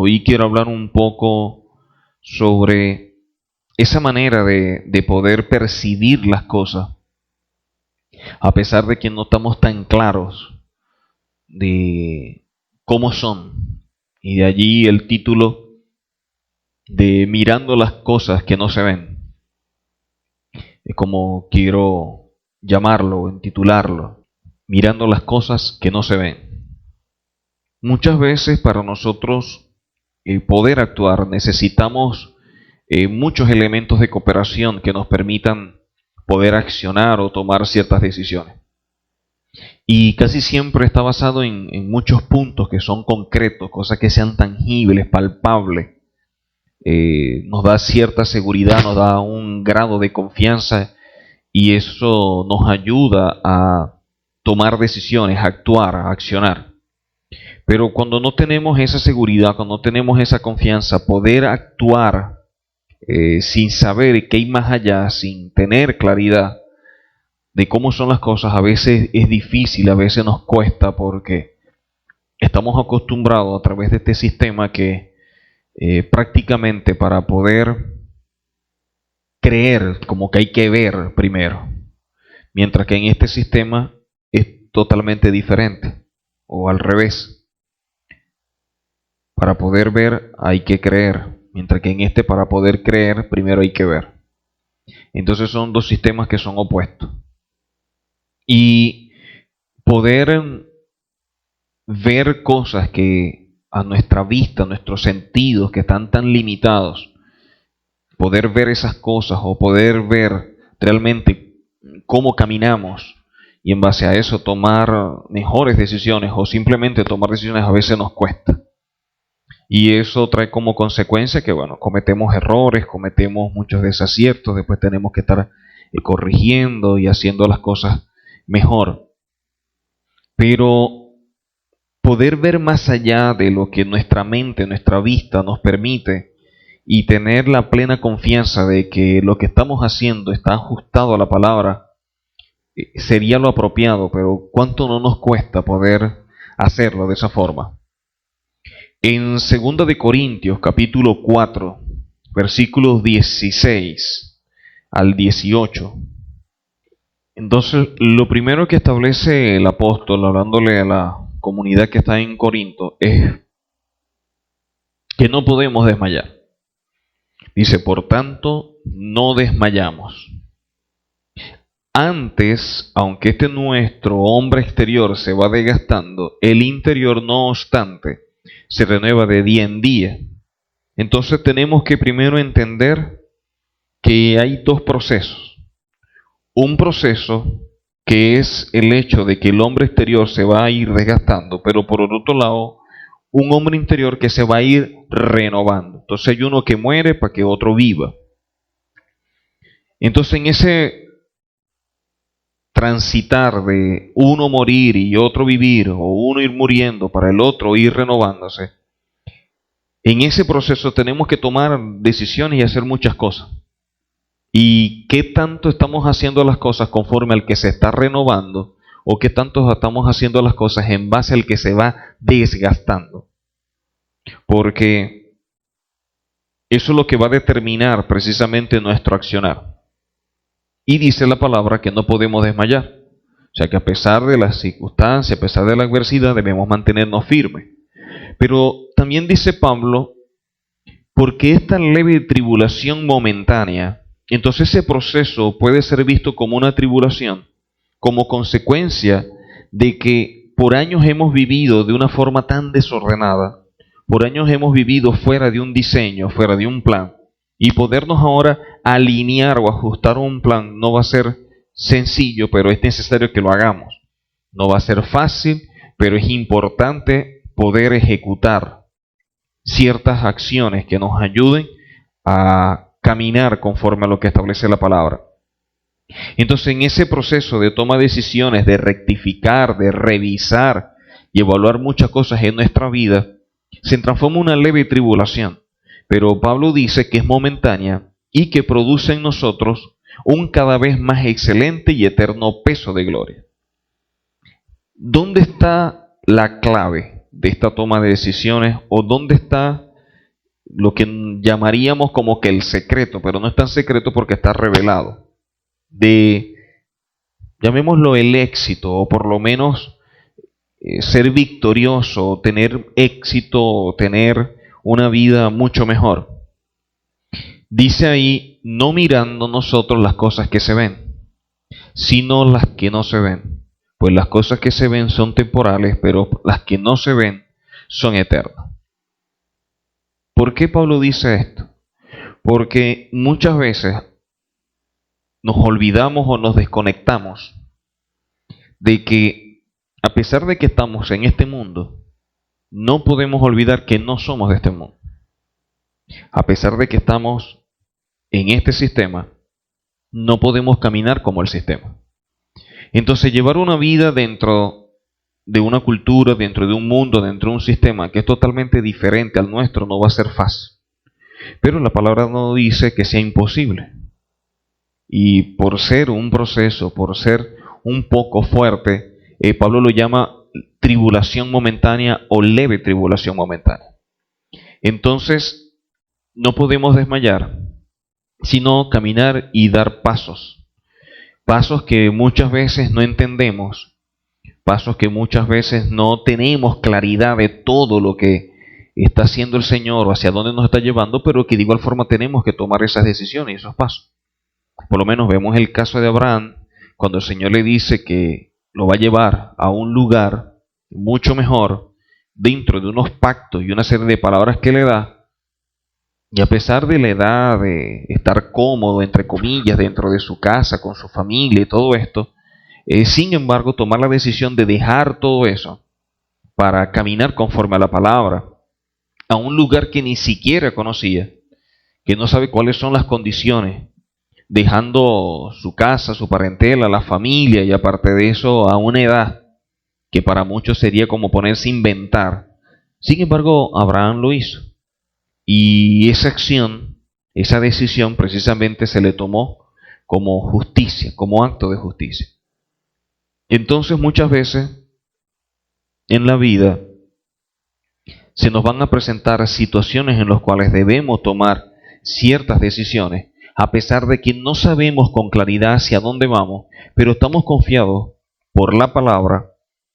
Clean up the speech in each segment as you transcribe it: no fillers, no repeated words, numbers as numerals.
Hoy quiero hablar un poco sobre esa manera de poder percibir las cosas, a pesar de que no estamos tan claros de cómo son. Y de allí el título de Mirando las cosas que no se ven. Es como quiero llamarlo, intitularlo, Mirando las cosas que no se ven. Muchas veces para nosotros poder actuar necesitamos muchos elementos de cooperación que nos permitan poder accionar o tomar ciertas decisiones. Y casi siempre está basado en muchos puntos que son concretos, cosas que sean tangibles, palpables. Nos da cierta seguridad, nos da un grado de confianza y eso nos ayuda a tomar decisiones, a actuar, a accionar. Pero cuando no tenemos esa seguridad, cuando no tenemos esa confianza, poder actuar sin saber qué hay más allá, sin tener claridad de cómo son las cosas, a veces es difícil, a veces nos cuesta porque estamos acostumbrados a través de este sistema que prácticamente para poder creer, como que hay que ver primero, mientras que en este sistema es totalmente diferente, o al revés. Para poder ver hay que creer, mientras que en este para poder creer primero hay que ver. Entonces son dos sistemas que son opuestos. Y poder ver cosas que a nuestra vista, a nuestros sentidos que están tan limitados, poder ver esas cosas o poder ver realmente cómo caminamos y en base a eso tomar mejores decisiones o simplemente tomar decisiones a veces nos cuesta. Y eso trae como consecuencia que, bueno, cometemos errores, cometemos muchos desaciertos, después tenemos que estar corrigiendo y haciendo las cosas mejor. Pero poder ver más allá de lo que nuestra mente, nuestra vista nos permite y tener la plena confianza de que lo que estamos haciendo está ajustado a la palabra, sería lo apropiado, pero ¿cuánto no nos cuesta poder hacerlo de esa forma? En 2 de Corintios, capítulo 4, versículos 16 al 18. Entonces, lo primero que establece el apóstol, hablándole a la comunidad que está en Corinto, es que no podemos desmayar. Dice, por tanto, no desmayamos. Antes, aunque este nuestro hombre exterior se va desgastando, el interior, no obstante, se renueva de día en día. Entonces tenemos que primero entender que hay dos procesos. Un proceso que es el hecho de que el hombre exterior se va a ir desgastando, pero por otro lado, un hombre interior que se va a ir renovando. Entonces hay uno que muere para que otro viva. Entonces en ese transitar de uno morir y otro vivir, o uno ir muriendo para el otro ir renovándose, en ese proceso tenemos que tomar decisiones y hacer muchas cosas. ¿Y qué tanto estamos haciendo las cosas conforme al que se está renovando? ¿O qué tanto estamos haciendo las cosas en base al que se va desgastando? Porque eso es lo que va a determinar precisamente nuestro accionar. Y dice la palabra que no podemos desmayar. O sea que a pesar de las circunstancias, a pesar de la adversidad, debemos mantenernos firmes. Pero también dice Pablo, porque esta leve tribulación momentánea, entonces ese proceso puede ser visto como una tribulación, como consecuencia de que por años hemos vivido de una forma tan desordenada, por años hemos vivido fuera de un diseño, fuera de un plan, y podernos ahora alinear o ajustar un plan no va a ser sencillo, pero es necesario que lo hagamos. No va a ser fácil, pero es importante poder ejecutar ciertas acciones que nos ayuden a caminar conforme a lo que establece la palabra. Entonces, en ese proceso de toma de decisiones, de rectificar, de revisar y evaluar muchas cosas en nuestra vida, se transforma en una leve tribulación. Pero Pablo dice que es momentánea y que produce en nosotros un cada vez más excelente y eterno peso de gloria. ¿Dónde está la clave de esta toma de decisiones o dónde está lo que llamaríamos como que el secreto, pero no es tan secreto porque está revelado, de, llamémoslo el éxito, o por lo menos ser victorioso, tener éxito, tener una vida mucho mejor. Dice ahí, no mirando nosotros las cosas que se ven, sino las que no se ven. Pues las cosas que se ven son temporales, pero las que no se ven son eternas. ¿Por qué Pablo dice esto? Porque muchas veces nos olvidamos o nos desconectamos de que a pesar de que estamos en este mundo, no podemos olvidar que no somos de este mundo. A pesar de que estamos en este sistema, no podemos caminar como el sistema. Entonces, llevar una vida dentro de una cultura, dentro de un mundo, dentro de un sistema que es totalmente diferente al nuestro, no va a ser fácil. Pero la palabra no dice que sea imposible. Y por ser un proceso, por ser un poco fuerte, Pablo lo llama tribulación momentánea o leve tribulación momentánea. Entonces, no podemos desmayar, sino caminar y dar pasos. Pasos que muchas veces no entendemos, pasos que muchas veces no tenemos claridad de todo lo que está haciendo el Señor o hacia dónde nos está llevando, pero que de igual forma tenemos que tomar esas decisiones y esos pasos. Por lo menos vemos el caso de Abraham, cuando el Señor le dice que lo va a llevar a un lugar mucho mejor, dentro de unos pactos y una serie de palabras que le da, y a pesar de la edad, de estar cómodo, entre comillas, dentro de su casa, con su familia y todo esto, sin embargo, tomar la decisión de dejar todo eso para caminar conforme a la palabra, a un lugar que ni siquiera conocía, que no sabe cuáles son las condiciones, dejando su casa, su parentela, la familia, y aparte de eso, a una edad que para muchos sería como ponerse a inventar. Sin embargo, Abraham lo hizo. Y esa acción, esa decisión precisamente se le tomó como justicia, como acto de justicia. Entonces muchas veces en la vida se nos van a presentar situaciones en las cuales debemos tomar ciertas decisiones, a pesar de que no sabemos con claridad hacia dónde vamos, pero estamos confiados por la palabra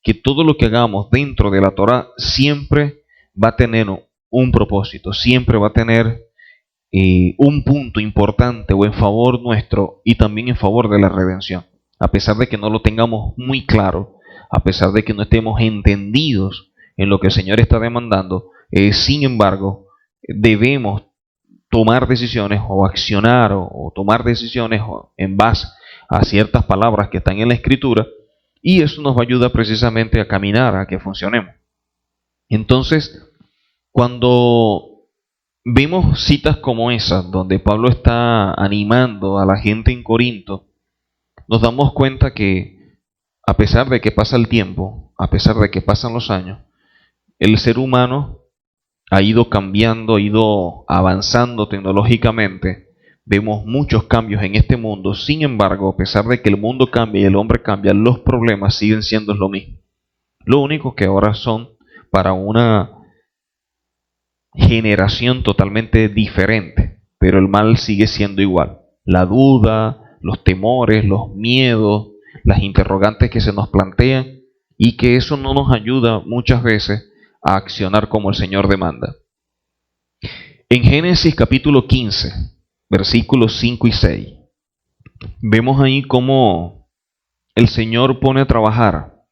que todo lo que hagamos dentro de la Torá siempre va a tener un propósito, siempre va a tener un punto importante o en favor nuestro y también en favor de la redención. A pesar de que no lo tengamos muy claro, a pesar de que no estemos entendidos en lo que el Señor está demandando, sin embargo, debemos tomar decisiones o accionar o tomar decisiones en base a ciertas palabras que están en la Escritura, y eso nos va a ayudar precisamente a caminar, a que funcionemos. Entonces, cuando vemos citas como esas, donde Pablo está animando a la gente en Corinto, nos damos cuenta que a pesar de que pasa el tiempo, a pesar de que pasan los años, el ser humano ha ido cambiando, ha ido avanzando tecnológicamente. Vemos muchos cambios en este mundo. Sin embargo, a pesar de que el mundo cambia y el hombre cambia, los problemas siguen siendo lo mismo. Lo único que ahora son para una generación totalmente diferente, pero el mal sigue siendo igual. La duda, los temores, los miedos, las interrogantes que se nos plantean, y que eso no nos ayuda muchas veces a accionar como el Señor demanda. En Génesis capítulo 15, versículos 5 y 6, vemos ahí cómo el Señor pone a trabajar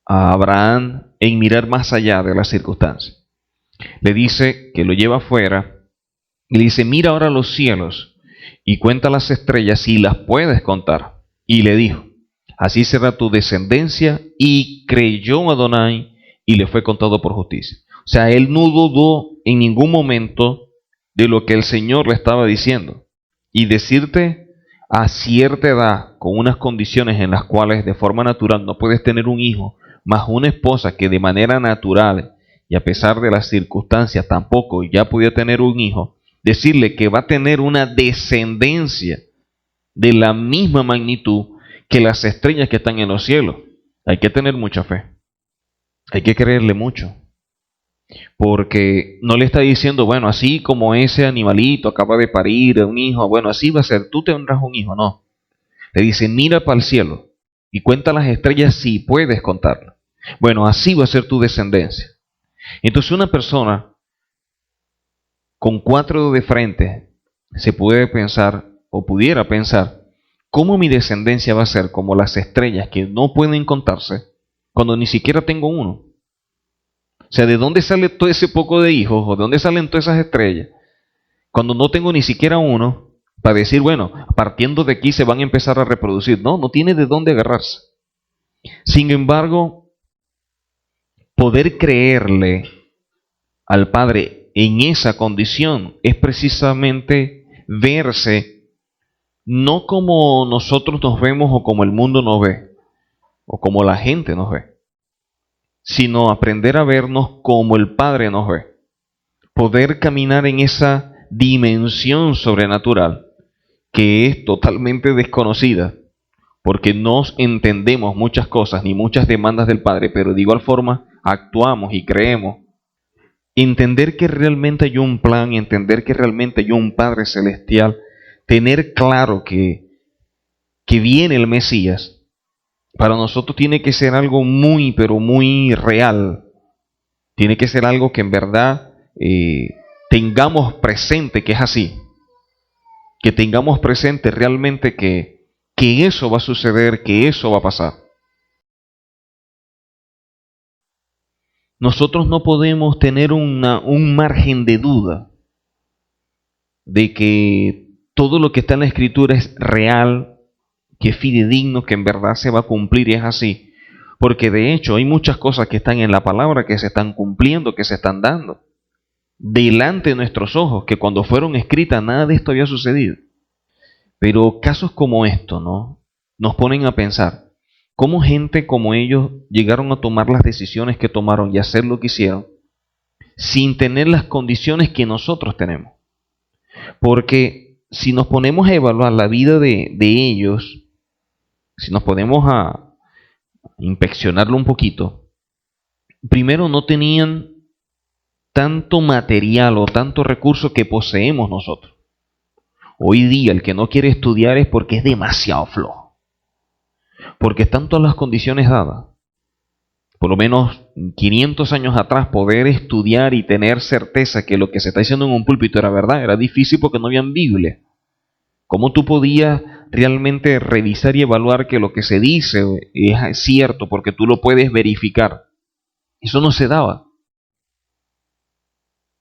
a Abraham en mirar más allá de las circunstancias. Le dice que lo lleva afuera y le dice: mira ahora los cielos y cuenta las estrellas si las puedes contar. Y le dijo: así será tu descendencia. Y creyó Adonai y le fue contado por justicia. O sea, él no dudó en ningún momento de lo que el Señor le estaba diciendo. Y decirte a cierta edad, con unas condiciones en las cuales de forma natural no puedes tener un hijo, más una esposa que de manera natural y a pesar de las circunstancias tampoco ya podía tener un hijo, decirle que va a tener una descendencia de la misma magnitud que las estrellas que están en los cielos. Hay que tener mucha fe. Hay que creerle mucho. Porque no le está diciendo, bueno, así como ese animalito acaba de parir a un hijo, bueno, así va a ser, tú tendrás un hijo, no. Le dice, mira para el cielo y cuenta las estrellas si puedes contarlas. Bueno, así va a ser tu descendencia. Entonces una persona con 4 dedos de frente se puede pensar o pudiera pensar, ¿cómo mi descendencia va a ser como las estrellas que no pueden contarse cuando ni siquiera tengo uno? O sea, ¿de dónde sale todo ese poco de hijos o de dónde salen todas esas estrellas cuando no tengo ni siquiera uno para decir, bueno, partiendo de aquí se van a empezar a reproducir? No, no tiene de dónde agarrarse. Sin embargo, poder creerle al Padre en esa condición es precisamente verse no como nosotros nos vemos o como el mundo nos ve o como la gente nos ve, sino aprender a vernos como el Padre nos ve. Poder caminar en esa dimensión sobrenatural que es totalmente desconocida, porque no entendemos muchas cosas ni muchas demandas del Padre, pero de igual forma actuamos y creemos. Entender que realmente hay un plan, entender que realmente hay un Padre Celestial, tener claro que viene el Mesías, para nosotros tiene que ser algo muy, pero muy real. Tiene que ser algo que en verdad tengamos presente que es así. Que tengamos presente realmente que eso va a suceder, que eso va a pasar. Nosotros no podemos tener un margen de duda de que todo lo que está en la Escritura es real, que es fidedigno, que en verdad se va a cumplir y es así. Porque de hecho hay muchas cosas que están en la palabra que se están cumpliendo, que se están dando delante de nuestros ojos, que cuando fueron escritas nada de esto había sucedido. Pero casos como esto, ¿no? Nos ponen a pensar cómo gente como ellos llegaron a tomar las decisiones que tomaron y hacer lo que hicieron sin tener las condiciones que nosotros tenemos. Porque si nos ponemos a evaluar la vida de ellos, si nos ponemos a inspeccionarlo un poquito, primero no tenían tanto material o tanto recurso que poseemos nosotros. Hoy día el que no quiere estudiar es porque es demasiado flojo. Porque están todas las condiciones dadas. Por lo menos 500 años atrás poder estudiar y tener certeza que lo que se está diciendo en un púlpito era verdad, era difícil porque no había Biblia. ¿Cómo tú podías realmente revisar y evaluar que lo que se dice es cierto porque tú lo puedes verificar? Eso no se daba.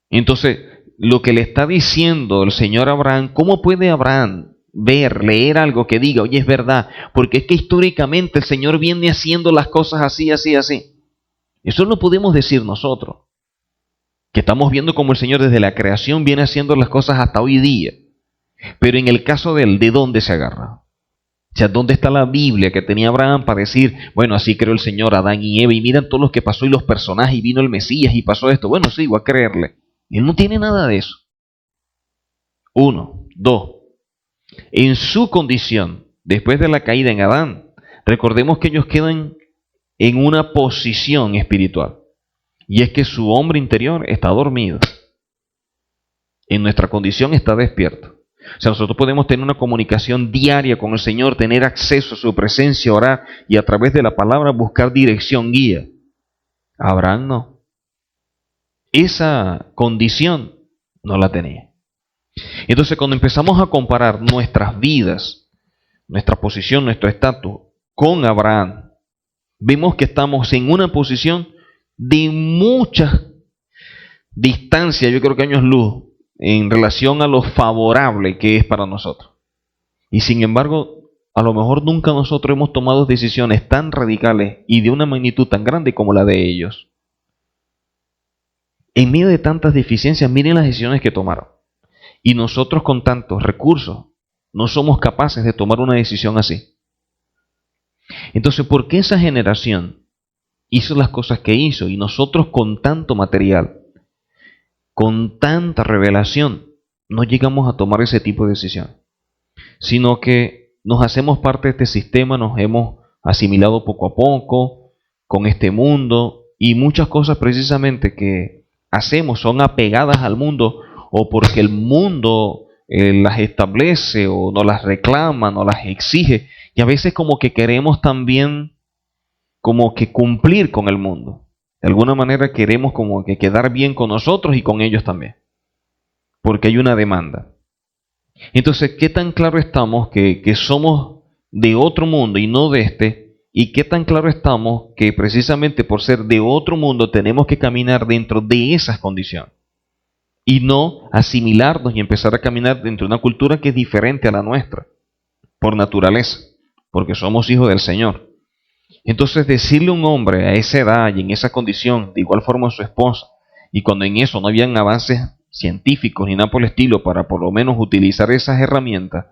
Entonces, lo que le está diciendo el Señor a Abraham, ¿cómo puede Abraham ver, leer algo que diga, oye, es verdad? Porque es que históricamente el Señor viene haciendo las cosas así, así, así. Eso lo podemos decir nosotros, que estamos viendo cómo el Señor desde la creación viene haciendo las cosas hasta hoy día. Pero en el caso de él, ¿de dónde se agarra? O sea, ¿dónde está la Biblia que tenía Abraham para decir, bueno, así creó el Señor a Adán y Eva, y miran todos los que pasó y los personajes, y vino el Mesías y pasó esto? Bueno, sí, voy a creerle. Él no tiene nada de eso. 1, 2. En su condición, después de la caída en Adán, recordemos que ellos quedan en una posición espiritual. Y es que su hombre interior está dormido. En nuestra condición está despierto. O sea, nosotros podemos tener una comunicación diaria con el Señor, tener acceso a su presencia, orar y a través de la palabra buscar dirección, guía. Abraham no. Esa condición no la tenía. Entonces, cuando empezamos a comparar nuestras vidas, nuestra posición, nuestro estatus con Abraham, vemos que estamos en una posición de mucha distancia, yo creo que años luz, en relación a lo favorable que es para nosotros. Y sin embargo, a lo mejor nunca nosotros hemos tomado decisiones tan radicales y de una magnitud tan grande como la de ellos. En medio de tantas deficiencias, miren las decisiones que tomaron. Y nosotros con tantos recursos no somos capaces de tomar una decisión así. Entonces, ¿por qué esa generación hizo las cosas que hizo y nosotros con tanto material, con tanta revelación, no llegamos a tomar ese tipo de decisión? Sino que nos hacemos parte de este sistema, nos hemos asimilado poco a poco con este mundo y muchas cosas precisamente que hacemos son apegadas al mundo o porque el mundo las establece o nos las reclama, nos las exige. Y a veces como que queremos también como que cumplir con el mundo. De alguna manera queremos como que quedar bien con nosotros y con ellos también. Porque hay una demanda. Entonces, ¿qué tan claro estamos que somos de otro mundo y no de este? ¿Y qué tan claro estamos que precisamente por ser de otro mundo tenemos que caminar dentro de esas condiciones? Y no asimilarnos y empezar a caminar dentro de una cultura que es diferente a la nuestra, por naturaleza, porque somos hijos del Señor. Entonces decirle a un hombre a esa edad y en esa condición, de igual forma a su esposa, y cuando en eso no habían avances científicos ni nada por el estilo para por lo menos utilizar esas herramientas,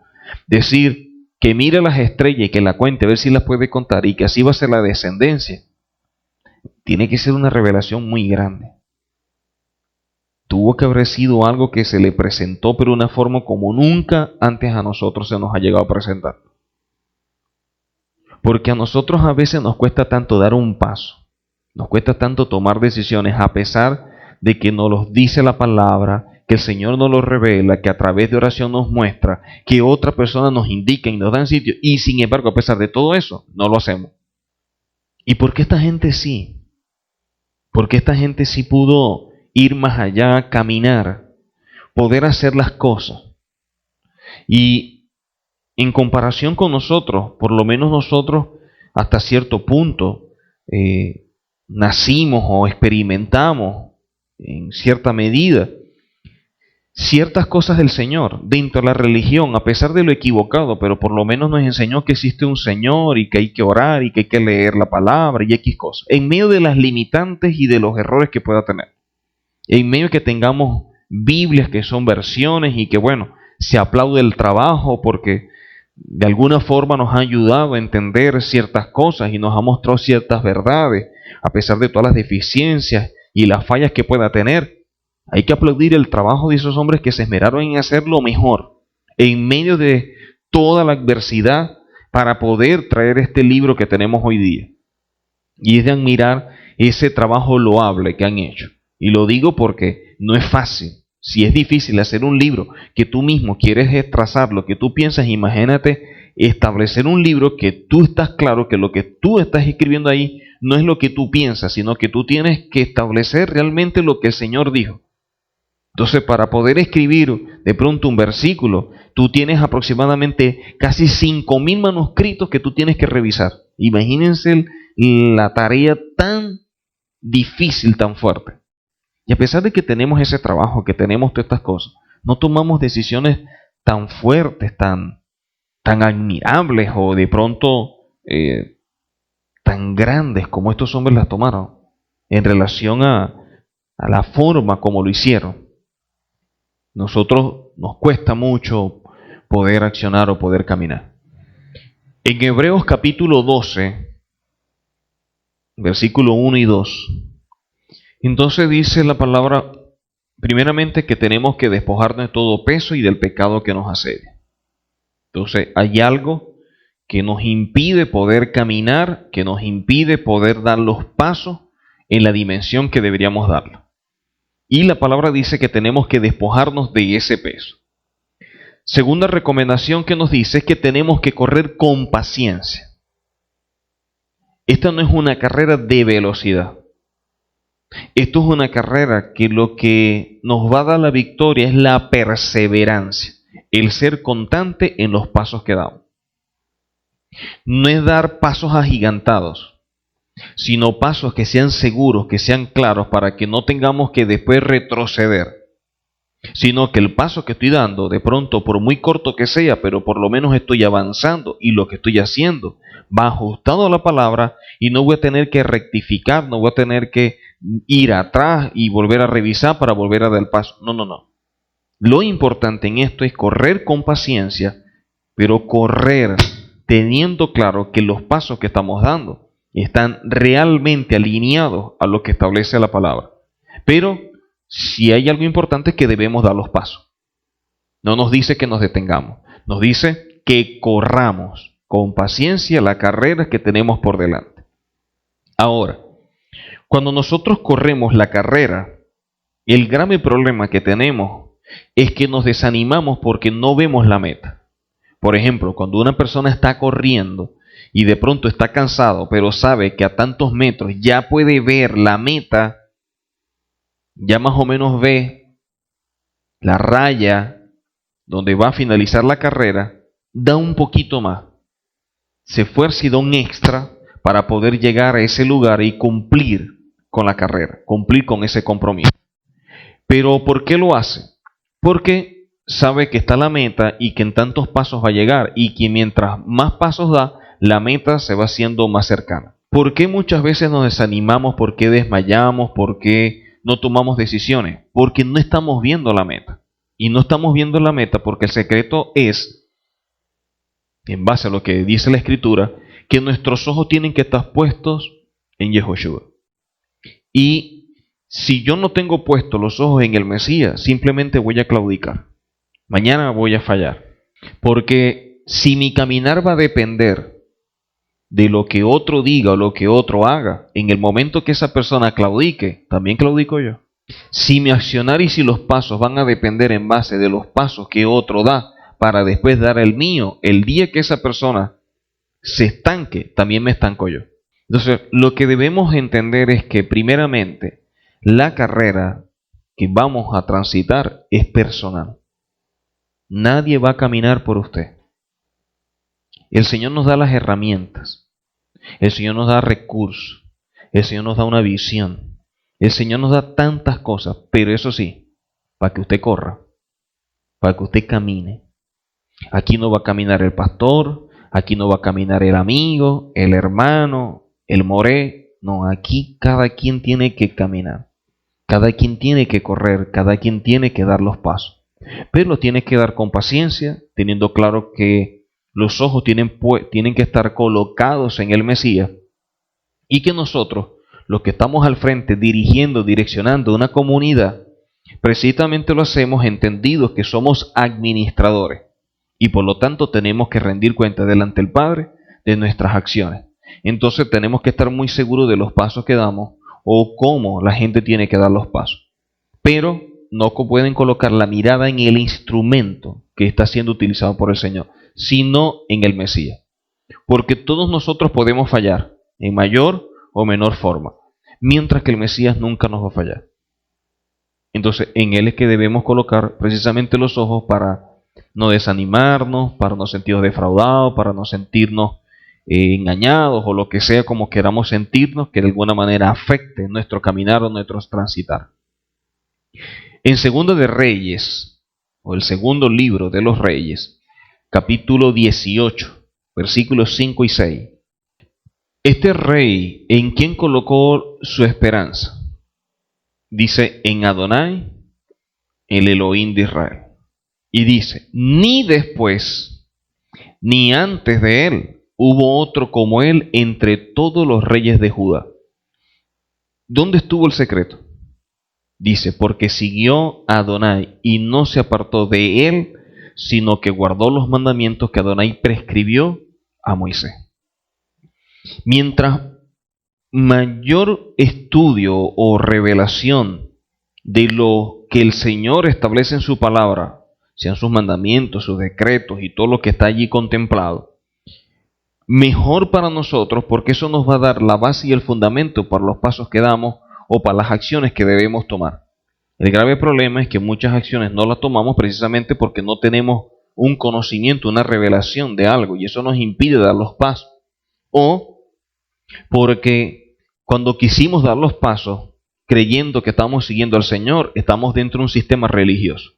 decir que mire las estrellas y que la cuente a ver si las puede contar y que así va a ser la descendencia, tiene que ser una revelación muy grande. Tuvo que haber sido algo que se le presentó pero de una forma como nunca antes a nosotros se nos ha llegado a presentar. Porque a nosotros a veces nos cuesta tanto dar un paso, nos cuesta tanto tomar decisiones a pesar de que nos los dice la palabra, que el Señor nos lo revela, que a través de oración nos muestra, que otra persona nos indica y nos da sitio, y sin embargo a pesar de todo eso, no lo hacemos. ¿Y por qué esta gente sí? ¿Por qué esta gente sí pudo ir más allá, caminar, poder hacer las cosas? Y en comparación con nosotros, por lo menos nosotros hasta cierto punto nacimos o experimentamos en cierta medida ciertas cosas del Señor dentro de la religión, a pesar de lo equivocado, pero por lo menos nos enseñó que existe un Señor y que hay que orar y que hay que leer la palabra y X cosas, en medio de las limitantes y de los errores que pueda tener, en medio de que tengamos Biblias que son versiones y que bueno, se aplaude el trabajo porque de alguna forma nos ha ayudado a entender ciertas cosas y nos ha mostrado ciertas verdades, a pesar de todas las deficiencias y las fallas que pueda tener. Hay que aplaudir el trabajo de esos hombres que se esmeraron en hacer lo mejor en medio de toda la adversidad para poder traer este libro que tenemos hoy día. Y es de admirar ese trabajo loable que han hecho. Y lo digo porque no es fácil. Si es difícil hacer un libro que tú mismo quieres trazar lo que tú piensas, imagínate establecer un libro que tú estás claro que lo que tú estás escribiendo ahí no es lo que tú piensas, sino que tú tienes que establecer realmente lo que el Señor dijo. Entonces, para poder escribir de pronto un versículo, tú tienes aproximadamente casi 5.000 manuscritos que tú tienes que revisar. Imagínense la tarea tan difícil, tan fuerte. Y a pesar de que tenemos ese trabajo, que tenemos todas estas cosas, no tomamos decisiones tan fuertes, tan admirables o de pronto tan grandes como estos hombres las tomaron en relación a la forma como lo hicieron. Nosotros nos cuesta mucho poder accionar o poder caminar. En Hebreos capítulo 12, versículo 1 y 2, entonces dice la palabra, primeramente que tenemos que despojarnos de todo peso y del pecado que nos asedia. Entonces hay algo que nos impide poder caminar, que nos impide poder dar los pasos en la dimensión que deberíamos darlo. Y la palabra dice que tenemos que despojarnos de ese peso. Segunda recomendación que nos dice es que tenemos que correr con paciencia. Esta no es una carrera de velocidad. Esto es una carrera que lo que nos va a dar la victoria es la perseverancia, el ser constante en los pasos que damos. No es dar pasos agigantados, sino pasos que sean seguros, que sean claros, para que no tengamos que después retroceder, sino que el paso que estoy dando, de pronto por muy corto que sea, pero por lo menos estoy avanzando y lo que estoy haciendo va ajustado a la palabra y no voy a tener que rectificar, no voy a tener que ir atrás y volver a revisar para volver a dar el paso. No. Lo importante en esto es correr con paciencia, pero correr teniendo claro que los pasos que estamos dando están realmente alineados a lo que establece la palabra. Pero si hay algo importante es que debemos dar los pasos. No nos dice que nos detengamos, nos dice que corramos con paciencia la carrera que tenemos por delante. Ahora, cuando nosotros corremos la carrera, El grave problema que tenemos es que nos desanimamos porque no vemos la meta. Por ejemplo, cuando una persona está corriendo y de pronto está cansado, pero sabe que a tantos metros ya puede ver la meta, ya más o menos ve la raya donde va a finalizar la carrera, da un poquito más. Se esfuerza y da un extra para poder llegar a ese lugar y cumplir con la carrera, cumplir con ese compromiso. Pero ¿por qué lo hace? Porque sabe que está la meta y que en tantos pasos va a llegar y que mientras más pasos da, la meta se va haciendo más cercana. ¿Por qué muchas veces nos desanimamos? ¿Por qué desmayamos? ¿Por qué no tomamos decisiones? Porque no estamos viendo la meta. Y no estamos viendo la meta porque el secreto es, en base a lo que dice la Escritura, que nuestros ojos tienen que estar puestos en Yehoshua. Y si yo no tengo puestos los ojos en el Mesías, simplemente voy a claudicar. Mañana voy a fallar. Porque si mi caminar va a depender de lo que otro diga o lo que otro haga, en el momento que esa persona claudique, también claudico yo. Si mi accionar y si los pasos van a depender en base de los pasos que otro da para después dar el mío, el día que esa persona se estanque, también me estanco yo. Entonces, lo que debemos entender es que primeramente la carrera que vamos a transitar es personal. Nadie va a caminar por usted. El Señor nos da las herramientas. El Señor nos da recursos. El Señor nos da una visión. El Señor nos da tantas cosas, pero eso sí, para que usted corra, para que usted camine. Aquí no va a caminar el pastor, aquí no va a caminar el amigo, el hermano, el moré. No, aquí cada quien tiene que caminar. Cada quien tiene que correr, cada quien tiene que dar los pasos. Pero lo tiene que dar con paciencia, teniendo claro que los ojos tienen que estar colocados en el Mesías y que nosotros, los que estamos al frente dirigiendo, direccionando una comunidad, precisamente lo hacemos entendidos que somos administradores y por lo tanto tenemos que rendir cuenta delante del Padre de nuestras acciones. Entonces tenemos que estar muy seguros de los pasos que damos o cómo la gente tiene que dar los pasos. Pero no pueden colocar la mirada en el instrumento que está siendo utilizado por el Señor, sino en el Mesías. Porque todos nosotros podemos fallar en mayor o menor forma, mientras que el Mesías nunca nos va a fallar. Entonces en Él es que debemos colocar precisamente los ojos para no desanimarnos, para no sentirnos defraudados, para no sentirnos engañados o lo que sea como queramos sentirnos que de alguna manera afecte nuestro caminar o nuestro transitar. En Segundo de Reyes, o el segundo libro de los Reyes, capítulo 18, versículos 5 y 6. Este rey, ¿en quién colocó su esperanza? Dice, en Adonai, el Elohim de Israel. Y dice, ni después, ni antes de él, hubo otro como él entre todos los reyes de Judá. ¿Dónde estuvo el secreto? Dice, porque siguió a Adonai y no se apartó de él, sino que guardó los mandamientos que Adonai prescribió a Moisés. Mientras mayor estudio o revelación de lo que el Señor establece en su palabra, sean sus mandamientos, sus decretos y todo lo que está allí contemplado, mejor para nosotros, porque eso nos va a dar la base y el fundamento para los pasos que damos o para las acciones que debemos tomar. El grave problema es que muchas acciones no las tomamos precisamente porque no tenemos un conocimiento, una revelación de algo, y eso nos impide dar los pasos. O porque cuando quisimos dar los pasos, creyendo que estamos siguiendo al Señor, estamos dentro de un sistema religioso.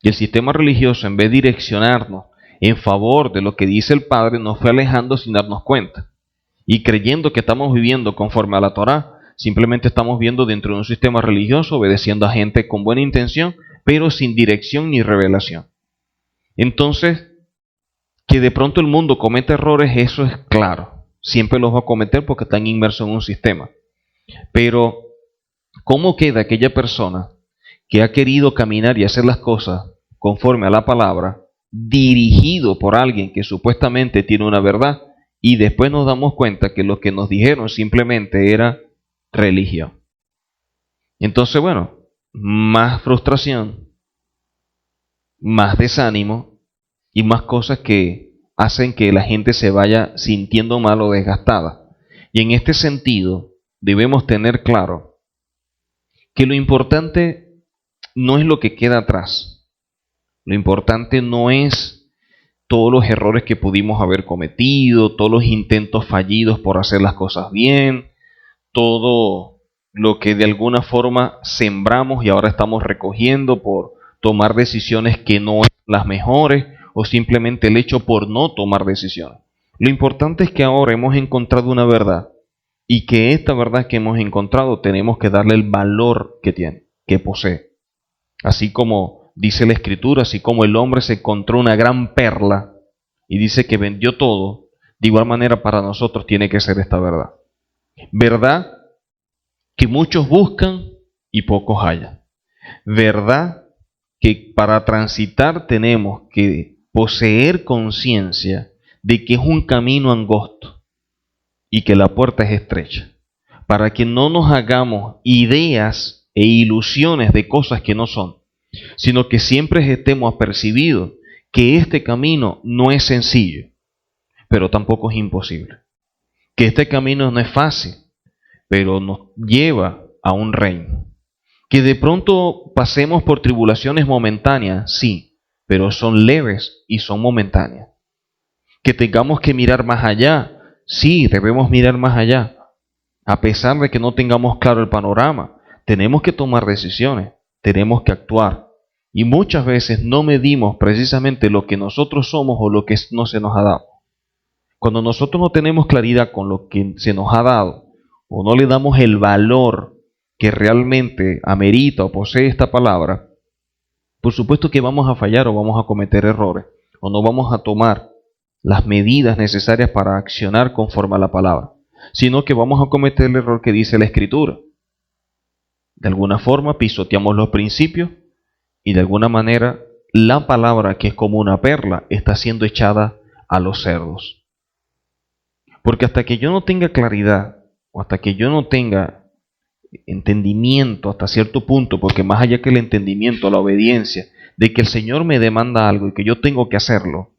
Y el sistema religioso, en vez de direccionarnos en favor de lo que dice el Padre, nos fue alejando sin darnos cuenta. Y creyendo que estamos viviendo conforme a la Torá, simplemente estamos viendo dentro de un sistema religioso, obedeciendo a gente con buena intención, pero sin dirección ni revelación. Entonces, que de pronto el mundo comete errores, eso es claro. Siempre los va a cometer porque están inmersos en un sistema. Pero, ¿cómo queda aquella persona que ha querido caminar y hacer las cosas conforme a la palabra, dirigido por alguien que supuestamente tiene una verdad, y después nos damos cuenta que lo que nos dijeron simplemente era religión? Entonces, bueno, más frustración, más desánimo y más cosas que hacen que la gente se vaya sintiendo mal o desgastada. Y en este sentido, debemos tener claro que lo importante no es lo que queda atrás. Lo importante no es todos los errores que pudimos haber cometido, todos los intentos fallidos por hacer las cosas bien, todo lo que de alguna forma sembramos y ahora estamos recogiendo por tomar decisiones que no eran las mejores o simplemente el hecho por no tomar decisiones. Lo importante es que ahora hemos encontrado una verdad y que esta verdad que hemos encontrado tenemos que darle el valor que tiene, que posee. Así como dice la Escritura, así como el hombre se encontró una gran perla y dice que vendió todo, de igual manera para nosotros tiene que ser esta verdad. Verdad que muchos buscan y pocos hallan. Verdad que para transitar tenemos que poseer conciencia de que es un camino angosto y que la puerta es estrecha, para que no nos hagamos ideas e ilusiones de cosas que no son, sino que siempre estemos apercibidos que este camino no es sencillo, pero tampoco es imposible. Que este camino no es fácil, pero nos lleva a un reino. Que de pronto pasemos por tribulaciones momentáneas, sí, pero son leves y son momentáneas. Que tengamos que mirar más allá, sí, debemos mirar más allá. A pesar de que no tengamos claro el panorama, tenemos que tomar decisiones, tenemos que actuar. Y muchas veces no medimos precisamente lo que nosotros somos o lo que no se nos ha dado. Cuando nosotros no tenemos claridad con lo que se nos ha dado, o no le damos el valor que realmente amerita o posee esta palabra, por supuesto que vamos a fallar o vamos a cometer errores, o no vamos a tomar las medidas necesarias para accionar conforme a la palabra, sino que vamos a cometer el error que dice la Escritura. De alguna forma pisoteamos los principios y de alguna manera la palabra, que es como una perla, está siendo echada a los cerdos. Porque hasta que yo no tenga claridad, o hasta que yo no tenga entendimiento hasta cierto punto, porque más allá que el entendimiento, la obediencia, de que el Señor me demanda algo y que yo tengo que hacerlo,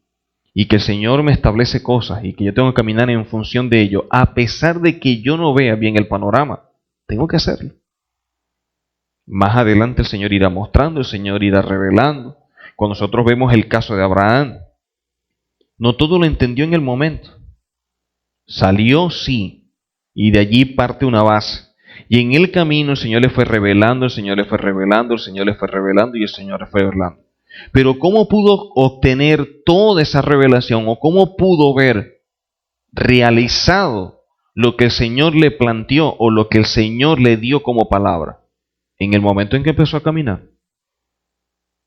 y que el Señor me establece cosas y que yo tengo que caminar en función de ello, a pesar de que yo no vea bien el panorama, tengo que hacerlo. Más adelante el Señor irá mostrando, el Señor irá revelando. Cuando nosotros vemos el caso de Abraham, no todo lo entendió en el momento. Salió, sí, y de allí parte una base. Y en el camino el Señor le fue revelando, el Señor le fue revelando, el Señor le fue revelando y el Señor le fue revelando. Pero ¿cómo pudo obtener toda esa revelación o cómo pudo ver realizado lo que el Señor le planteó o lo que el Señor le dio como palabra? En el momento en que empezó a caminar.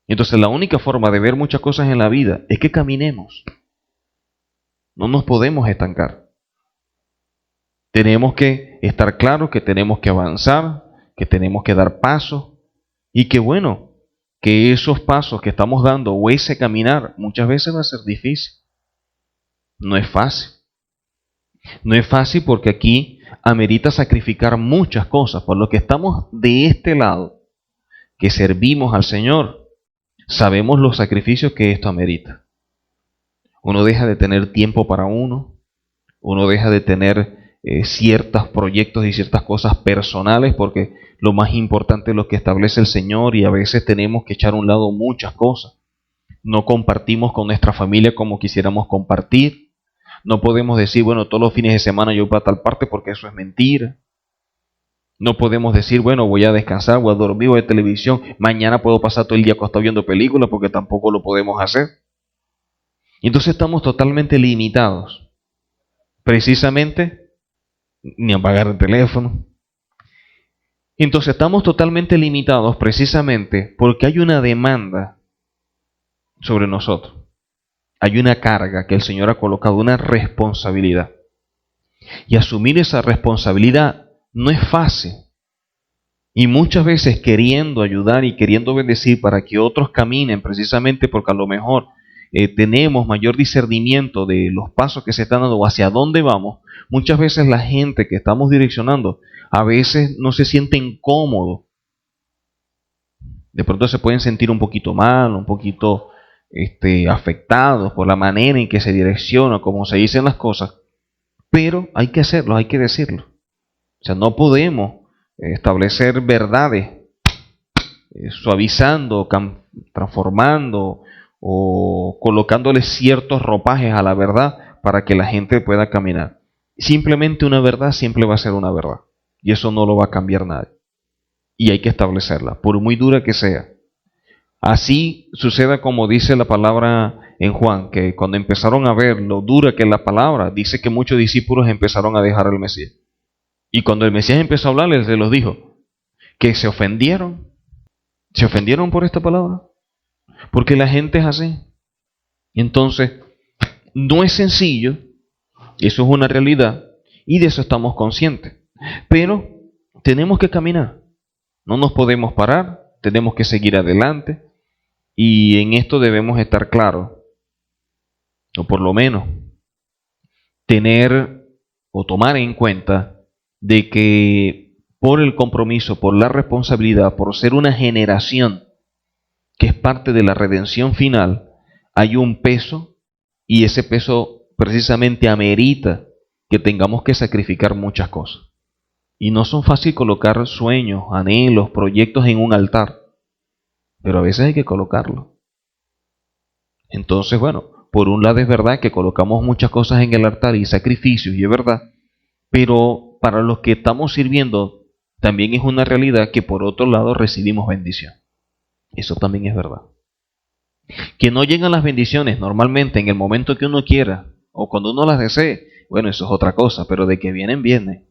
Entonces la única forma de ver muchas cosas en la vida es que caminemos. No nos podemos estancar. Tenemos que estar claros que tenemos que avanzar, que tenemos que dar pasos y que bueno, que esos pasos que estamos dando o ese caminar muchas veces va a ser difícil. No es fácil. No es fácil porque aquí amerita sacrificar muchas cosas. Por lo que estamos de este lado, que servimos al Señor, sabemos los sacrificios que esto amerita. Uno deja de tener tiempo para uno deja de tener ciertos proyectos y ciertas cosas personales porque lo más importante es lo que establece el Señor y a veces tenemos que echar a un lado muchas cosas. No compartimos con nuestra familia como quisiéramos compartir. No podemos decir, bueno, todos los fines de semana yo voy a tal parte porque eso es mentira. No podemos decir, bueno, voy a descansar, voy a dormir, voy a televisión, mañana puedo pasar todo el día acostado viendo películas porque tampoco lo podemos hacer. Entonces estamos totalmente limitados. Precisamente, ni apagar el teléfono. Entonces estamos totalmente limitados precisamente porque hay una demanda sobre nosotros. Hay una carga que el Señor ha colocado, una responsabilidad. Y asumir esa responsabilidad no es fácil. Y muchas veces queriendo ayudar y queriendo bendecir para que otros caminen precisamente porque a lo mejor tenemos mayor discernimiento de los pasos que se están dando o hacia dónde vamos, muchas veces la gente que estamos direccionando a veces no se sienten cómodos De pronto se pueden sentir un poquito mal, un poquito afectados por la manera en que se direcciona, cómo se dicen las cosas, pero hay que hacerlo, hay que decirlo. O sea, no podemos establecer verdades suavizando, transformando o colocándole ciertos ropajes a la verdad para que la gente pueda caminar. Simplemente una verdad siempre va a ser una verdad y eso no lo va a cambiar nadie. Y hay que establecerla, por muy dura que sea. Así suceda como dice la palabra en Juan, que cuando empezaron a ver lo dura que es la palabra, dice que muchos discípulos empezaron a dejar al Mesías. Y cuando el Mesías empezó a hablarles, se los dijo que se ofendieron. ¿Se ofendieron por esta palabra? Porque la gente es así. Entonces, no es sencillo, eso es una realidad, y de eso estamos conscientes. Pero tenemos que caminar, no nos podemos parar, tenemos que seguir adelante, y en esto debemos estar claros, o por lo menos tener o tomar en cuenta de que por el compromiso, por la responsabilidad, por ser una generación que es parte de la redención final, hay un peso y ese peso precisamente amerita que tengamos que sacrificar muchas cosas. Y no son fácil colocar sueños, anhelos, proyectos en un altar, pero a veces hay que colocarlos. Entonces, bueno, por un lado es verdad que colocamos muchas cosas en el altar y sacrificios, y es verdad, pero para los que estamos sirviendo también es una realidad que por otro lado recibimos bendición. Eso también es verdad. Que no llegan las bendiciones normalmente en el momento que uno quiera o cuando uno las desee, bueno, eso es otra cosa, pero de que vienen, vienen.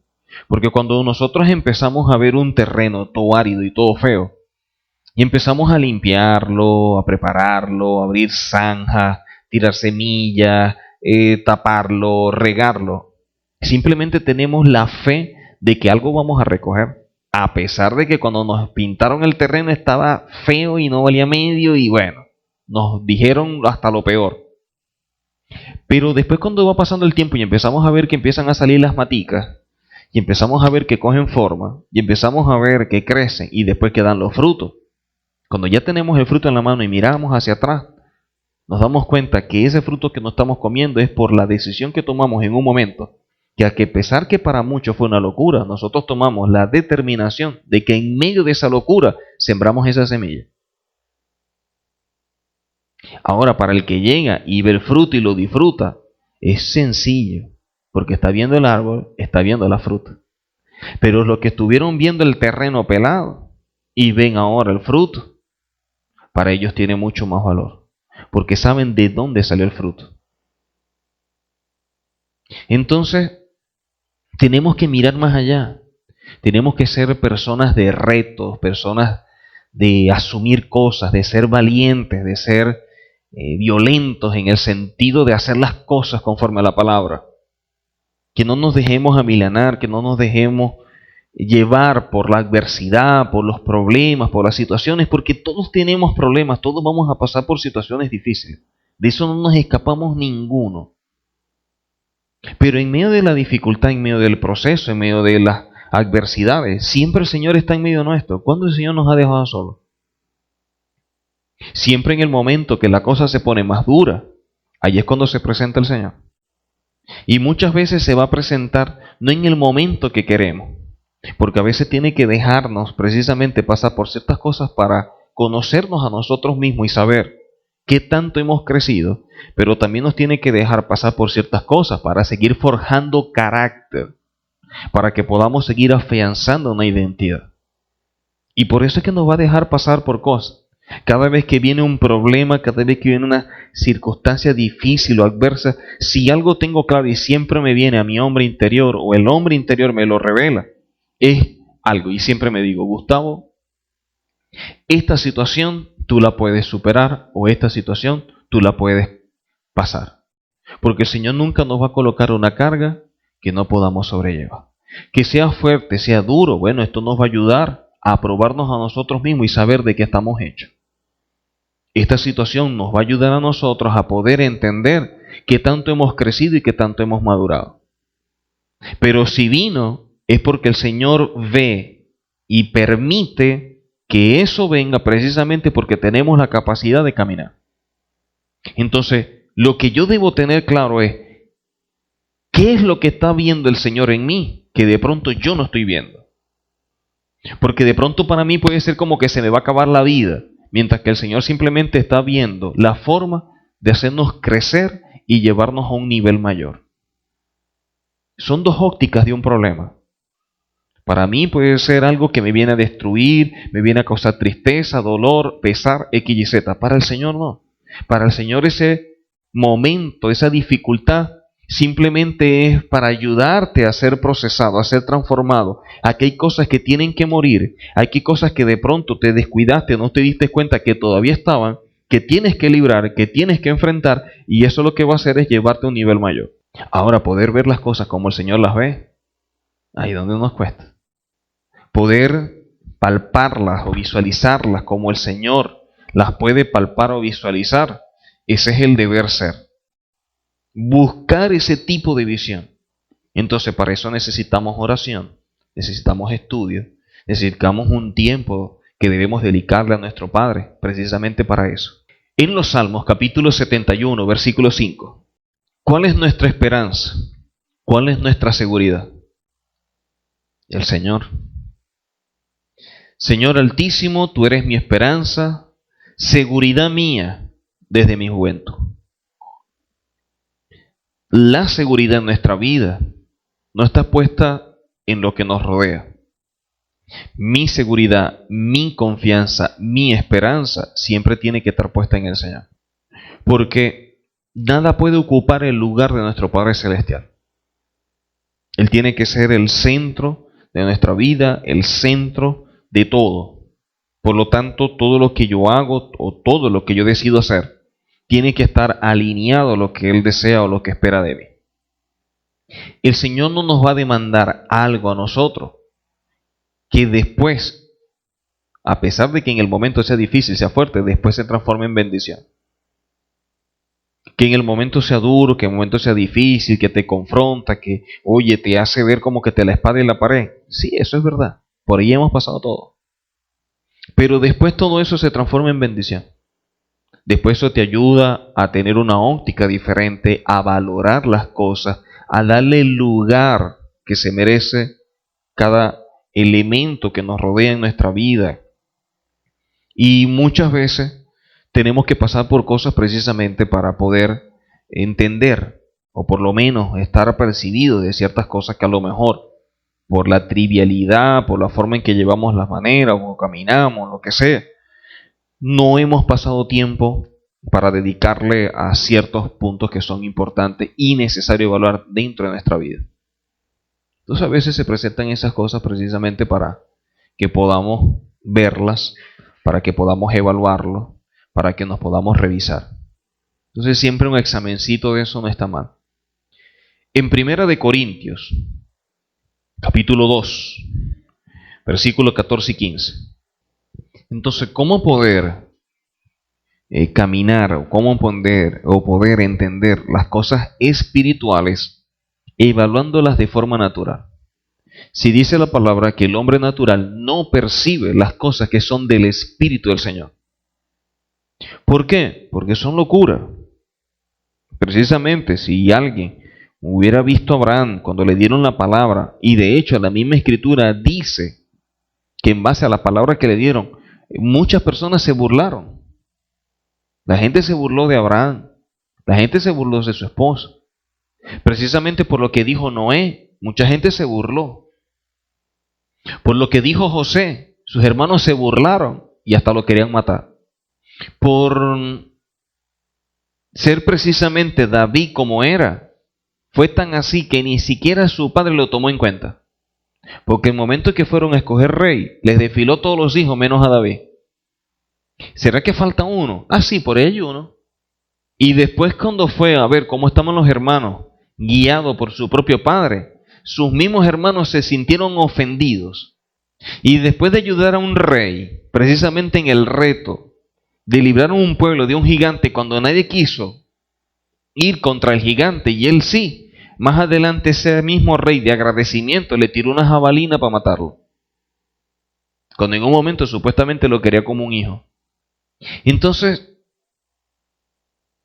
Porque cuando nosotros empezamos a ver un terreno todo árido y todo feo, y empezamos a limpiarlo, a prepararlo, a abrir zanjas, tirar semillas, taparlo, regarlo, simplemente tenemos la fe de que algo vamos a recoger. A pesar de que cuando nos pintaron el terreno estaba feo y no valía medio y bueno, nos dijeron hasta lo peor. Pero después cuando va pasando el tiempo y empezamos a ver que empiezan a salir las maticas, y empezamos a ver que cogen forma, y empezamos a ver que crecen y después que dan los frutos. Cuando ya tenemos el fruto en la mano y miramos hacia atrás, nos damos cuenta que ese fruto que nos estamos comiendo es por la decisión que tomamos en un momento, que a pesar que para muchos fue una locura, nosotros tomamos la determinación de que en medio de esa locura sembramos esa semilla. Ahora, para el que llega y ve el fruto y lo disfruta, es sencillo, porque está viendo el árbol, está viendo la fruta. Pero los que estuvieron viendo el terreno pelado y ven ahora el fruto, para ellos tiene mucho más valor, porque saben de dónde salió el fruto. Entonces, tenemos que mirar más allá. Tenemos que ser personas de retos, personas de asumir cosas, de ser valientes, de ser violentos en el sentido de hacer las cosas conforme a la palabra. Que no nos dejemos amilanar, que no nos dejemos llevar por la adversidad, por los problemas, por las situaciones, porque todos tenemos problemas, todos vamos a pasar por situaciones difíciles. De eso no nos escapamos ninguno. Pero en medio de la dificultad, en medio del proceso, en medio de las adversidades, siempre el Señor está en medio nuestro. ¿Cuándo el Señor nos ha dejado solos? Siempre en el momento que la cosa se pone más dura, ahí es cuando se presenta el Señor. Y muchas veces se va a presentar no en el momento que queremos, porque a veces tiene que dejarnos precisamente pasar por ciertas cosas para conocernos a nosotros mismos y saber qué tanto hemos crecido, pero también nos tiene que dejar pasar por ciertas cosas para seguir forjando carácter, para que podamos seguir afianzando una identidad. Y por eso es que nos va a dejar pasar por cosas. Cada vez que viene un problema, cada vez que viene una circunstancia difícil o adversa, si algo tengo claro y siempre me viene a mi hombre interior o el hombre interior me lo revela, es algo. Y siempre me digo, Gustavo, esta situación tú la puedes superar o esta situación tú la puedes pasar. Porque el Señor nunca nos va a colocar una carga que no podamos sobrellevar. Que sea fuerte, sea duro, bueno, esto nos va a ayudar a probarnos a nosotros mismos y saber de qué estamos hechos. Esta situación nos va a ayudar a nosotros a poder entender qué tanto hemos crecido y qué tanto hemos madurado. Pero si vino, es porque el Señor ve y permite que eso venga precisamente porque tenemos la capacidad de caminar. Entonces, lo que yo debo tener claro es, ¿qué es lo que está viendo el Señor en mí que de pronto yo no estoy viendo? Porque de pronto para mí puede ser como que se me va a acabar la vida, mientras que el Señor simplemente está viendo la forma de hacernos crecer y llevarnos a un nivel mayor. Son dos ópticas de un problema. Para mí puede ser algo que me viene a destruir, me viene a causar tristeza, dolor, pesar, X y Z. Para el Señor no. Para el Señor ese momento, esa dificultad, simplemente es para ayudarte a ser procesado, a ser transformado. Aquí hay cosas que tienen que morir. Aquí hay cosas que de pronto te descuidaste, no te diste cuenta que todavía estaban, que tienes que librar, que tienes que enfrentar, y eso lo que va a hacer es llevarte a un nivel mayor. Ahora, poder ver las cosas como el Señor las ve, ahí es donde nos cuesta. Poder palparlas o visualizarlas como el Señor las puede palpar o visualizar, ese es el deber ser. Buscar ese tipo de visión. Entonces, para eso necesitamos oración, necesitamos estudio, necesitamos un tiempo que debemos dedicarle a nuestro Padre, precisamente para eso. En los Salmos, capítulo 71, versículo 5. ¿Cuál es nuestra esperanza? ¿Cuál es nuestra seguridad? El Señor. Señor Altísimo, tú eres mi esperanza, seguridad mía desde mi juventud. La seguridad en nuestra vida no está puesta en lo que nos rodea. Mi seguridad, mi confianza, mi esperanza siempre tiene que estar puesta en el Señor. Porque nada puede ocupar el lugar de nuestro Padre Celestial. Él tiene que ser el centro de nuestra vida, el centro de todo. Por lo tanto, todo lo que yo hago o todo lo que yo decido hacer tiene que estar alineado a lo que Él desea o lo que espera de mí. El Señor no nos va a demandar algo a nosotros que después, a pesar de que en el momento sea difícil, sea fuerte, después se transforme en bendición. Que en el momento sea duro, que en el momento sea difícil, que te confronta, que, oye, te hace ver como que te la espada en la pared. Sí, eso es verdad. Por ahí hemos pasado todo. Pero después todo eso se transforma en bendición. Después eso te ayuda a tener una óptica diferente, a valorar las cosas, a darle el lugar que se merece cada elemento que nos rodea en nuestra vida. Y muchas veces tenemos que pasar por cosas precisamente para poder entender, o por lo menos estar apercibido de ciertas cosas que a lo mejor, por la trivialidad, por la forma en que llevamos las maneras, o caminamos, lo que sea, no hemos pasado tiempo para dedicarle a ciertos puntos que son importantes y necesario evaluar dentro de nuestra vida. Entonces a veces se presentan esas cosas precisamente para que podamos verlas, para que podamos evaluarlo, para que nos podamos revisar. Entonces siempre un examencito de eso no está mal. En Primera de Corintios, capítulo 2, versículos 14 y 15. Entonces, ¿cómo poder caminar o cómo poder entender las cosas espirituales evaluándolas de forma natural? Si dice la palabra que el hombre natural no percibe las cosas que son del Espíritu del Señor. ¿Por qué? Porque son locura. Precisamente si alguien hubiera visto a Abraham cuando le dieron la palabra, y de hecho la misma Escritura dice que en base a la palabra que le dieron, muchas personas se burlaron. La gente se burló de Abraham, la gente se burló de su esposa. Precisamente por lo que dijo Noé, mucha gente se burló. Por lo que dijo José, sus hermanos se burlaron y hasta lo querían matar. Por ser precisamente David como era, fue tan así que ni siquiera su padre lo tomó en cuenta. Porque el momento que fueron a escoger rey, les desfiló todos los hijos menos a David. ¿Será que falta uno? Ah, sí, por ahí hay uno. Y después cuando fue a ver cómo estaban los hermanos, guiados por su propio padre, sus mismos hermanos se sintieron ofendidos. Y después de ayudar a un rey, precisamente en el reto de librar a un pueblo de un gigante cuando nadie quiso ir contra el gigante y él sí, más adelante ese mismo rey de agradecimiento le tiró una jabalina para matarlo. cuando en un momento supuestamente lo quería como un hijo. Entonces,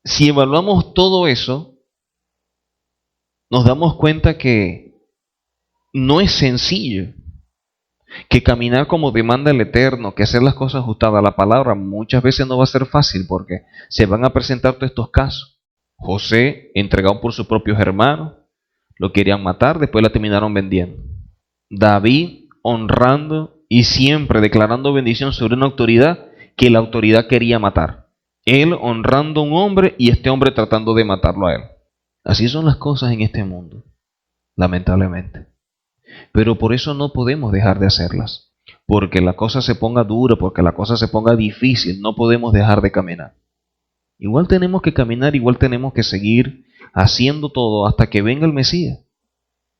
si evaluamos todo eso, nos damos cuenta que no es sencillo, que caminar como demanda el Eterno, que hacer las cosas ajustadas a la palabra, muchas veces no va a ser fácil porque se van a presentar todos estos casos. José, entregado por sus propios hermanos, lo querían matar, después la terminaron vendiendo. David, honrando y siempre declarando bendición sobre una autoridad que la autoridad quería matar. Él honrando a un hombre y este hombre tratando de matarlo a él. Así son las cosas en este mundo, lamentablemente. Pero por eso no podemos dejar de hacerlas. Porque la cosa se ponga dura, porque la cosa se ponga difícil, no podemos dejar de caminar. Igual tenemos que caminar, igual tenemos que seguir haciendo todo hasta que venga el Mesías.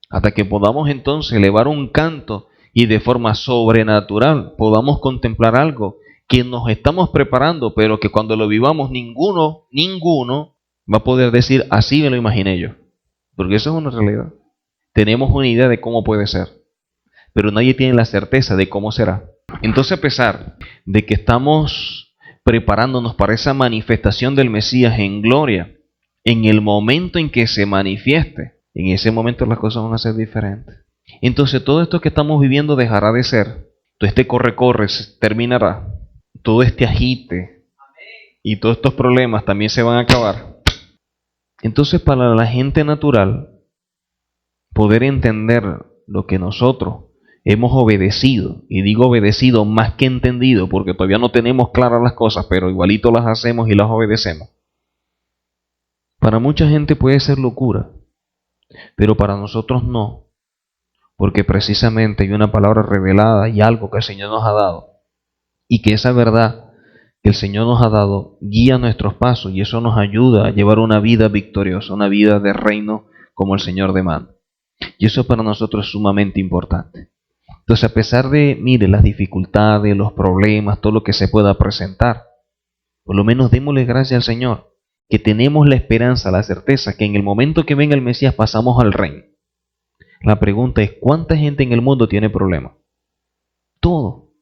Hasta que podamos entonces elevar un canto y de forma sobrenatural podamos contemplar algo que nos estamos preparando, pero que cuando lo vivamos ninguno va a poder decir, así me lo imaginé yo. Porque eso es una realidad. Tenemos una idea de cómo puede ser, pero nadie tiene la certeza de cómo será. Entonces, a pesar de que estamos preparándonos para esa manifestación del Mesías en gloria, en el momento en que se manifieste, en ese momento las cosas van a ser diferentes. Entonces, todo esto que estamos viviendo dejará de ser. Todo este corre-corre terminará. Todo este agite y todos estos problemas también se van a acabar. Entonces, para la gente natural, poder entender lo que nosotros hemos obedecido, y digo obedecido más que entendido, porque todavía no tenemos claras las cosas, pero igualito las hacemos y las obedecemos. Para mucha gente puede ser locura, pero para nosotros no, porque precisamente hay una palabra revelada y algo que el Señor nos ha dado, y que esa verdad que el Señor nos ha dado guía nuestros pasos, y eso nos ayuda a llevar una vida victoriosa, una vida de reino como el Señor demanda. Y eso para nosotros es sumamente importante. Entonces, a pesar de, mire, las dificultades, los problemas, todo lo que se pueda presentar, por lo menos démosle gracias al Señor, que tenemos la esperanza, la certeza, que en el momento que venga el Mesías pasamos al reino. La pregunta es, ¿cuánta gente en el mundo tiene problemas? Todo.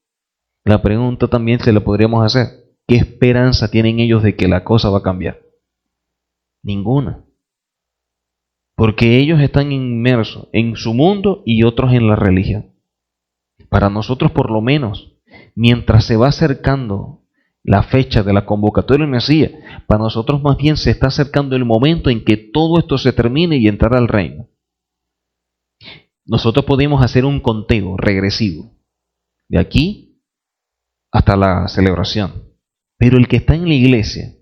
La pregunta también se la podríamos hacer, ¿qué esperanza tienen ellos de que la cosa va a cambiar? Ninguna. Porque ellos están inmersos en su mundo y otros en la religión. Para nosotros, por lo menos, mientras se va acercando la fecha de la convocatoria del Mesías, para nosotros más bien se está acercando el momento en que todo esto se termine y entrará al reino. Nosotros podemos hacer un conteo regresivo de aquí hasta la celebración. Pero el que está en la iglesia,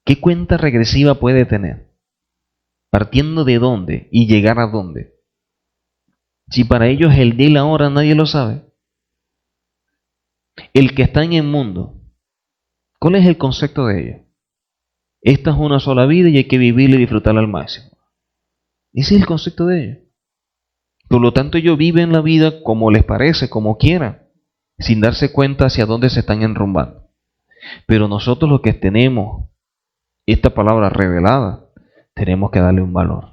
¿qué cuenta regresiva puede tener? ¿Partiendo de dónde y llegar a dónde? Si para ellos el día y la hora nadie lo sabe. El que está en el mundo, ¿cuál es el concepto de ello? Esta es una sola vida y hay que vivirla y disfrutarla al máximo. Ese es el concepto de ellos. Por lo tanto, ellos viven la vida como les parece, como quieran, sin darse cuenta hacia dónde se están enrumbando. Pero nosotros los que tenemos esta palabra revelada, tenemos que darle un valor.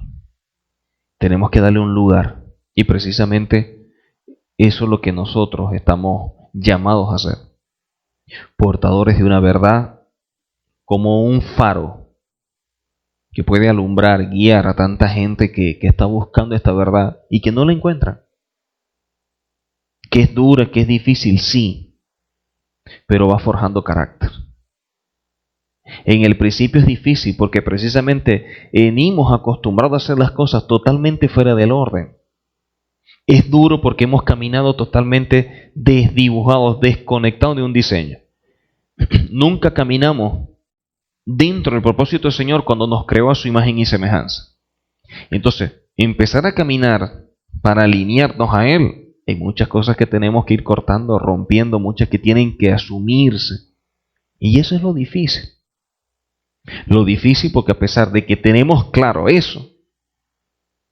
Tenemos que darle un lugar. Y precisamente eso es lo que nosotros estamos llamados a hacer. Portadores de una verdad como un faro que puede alumbrar, guiar a tanta gente que está buscando esta verdad y que no la encuentra. Que es dura, que es difícil, sí, pero va forjando carácter. En el principio es difícil porque precisamente venimos acostumbrados a hacer las cosas totalmente fuera del orden. Es duro porque hemos caminado totalmente desdibujados, desconectados de un diseño. Nunca caminamos dentro del propósito del Señor cuando nos creó a su imagen y semejanza. Entonces, empezar a caminar para alinearnos a Él, hay muchas cosas que tenemos que ir cortando, rompiendo, muchas que tienen que asumirse. Y eso es lo difícil. Lo difícil porque a pesar de que tenemos claro eso,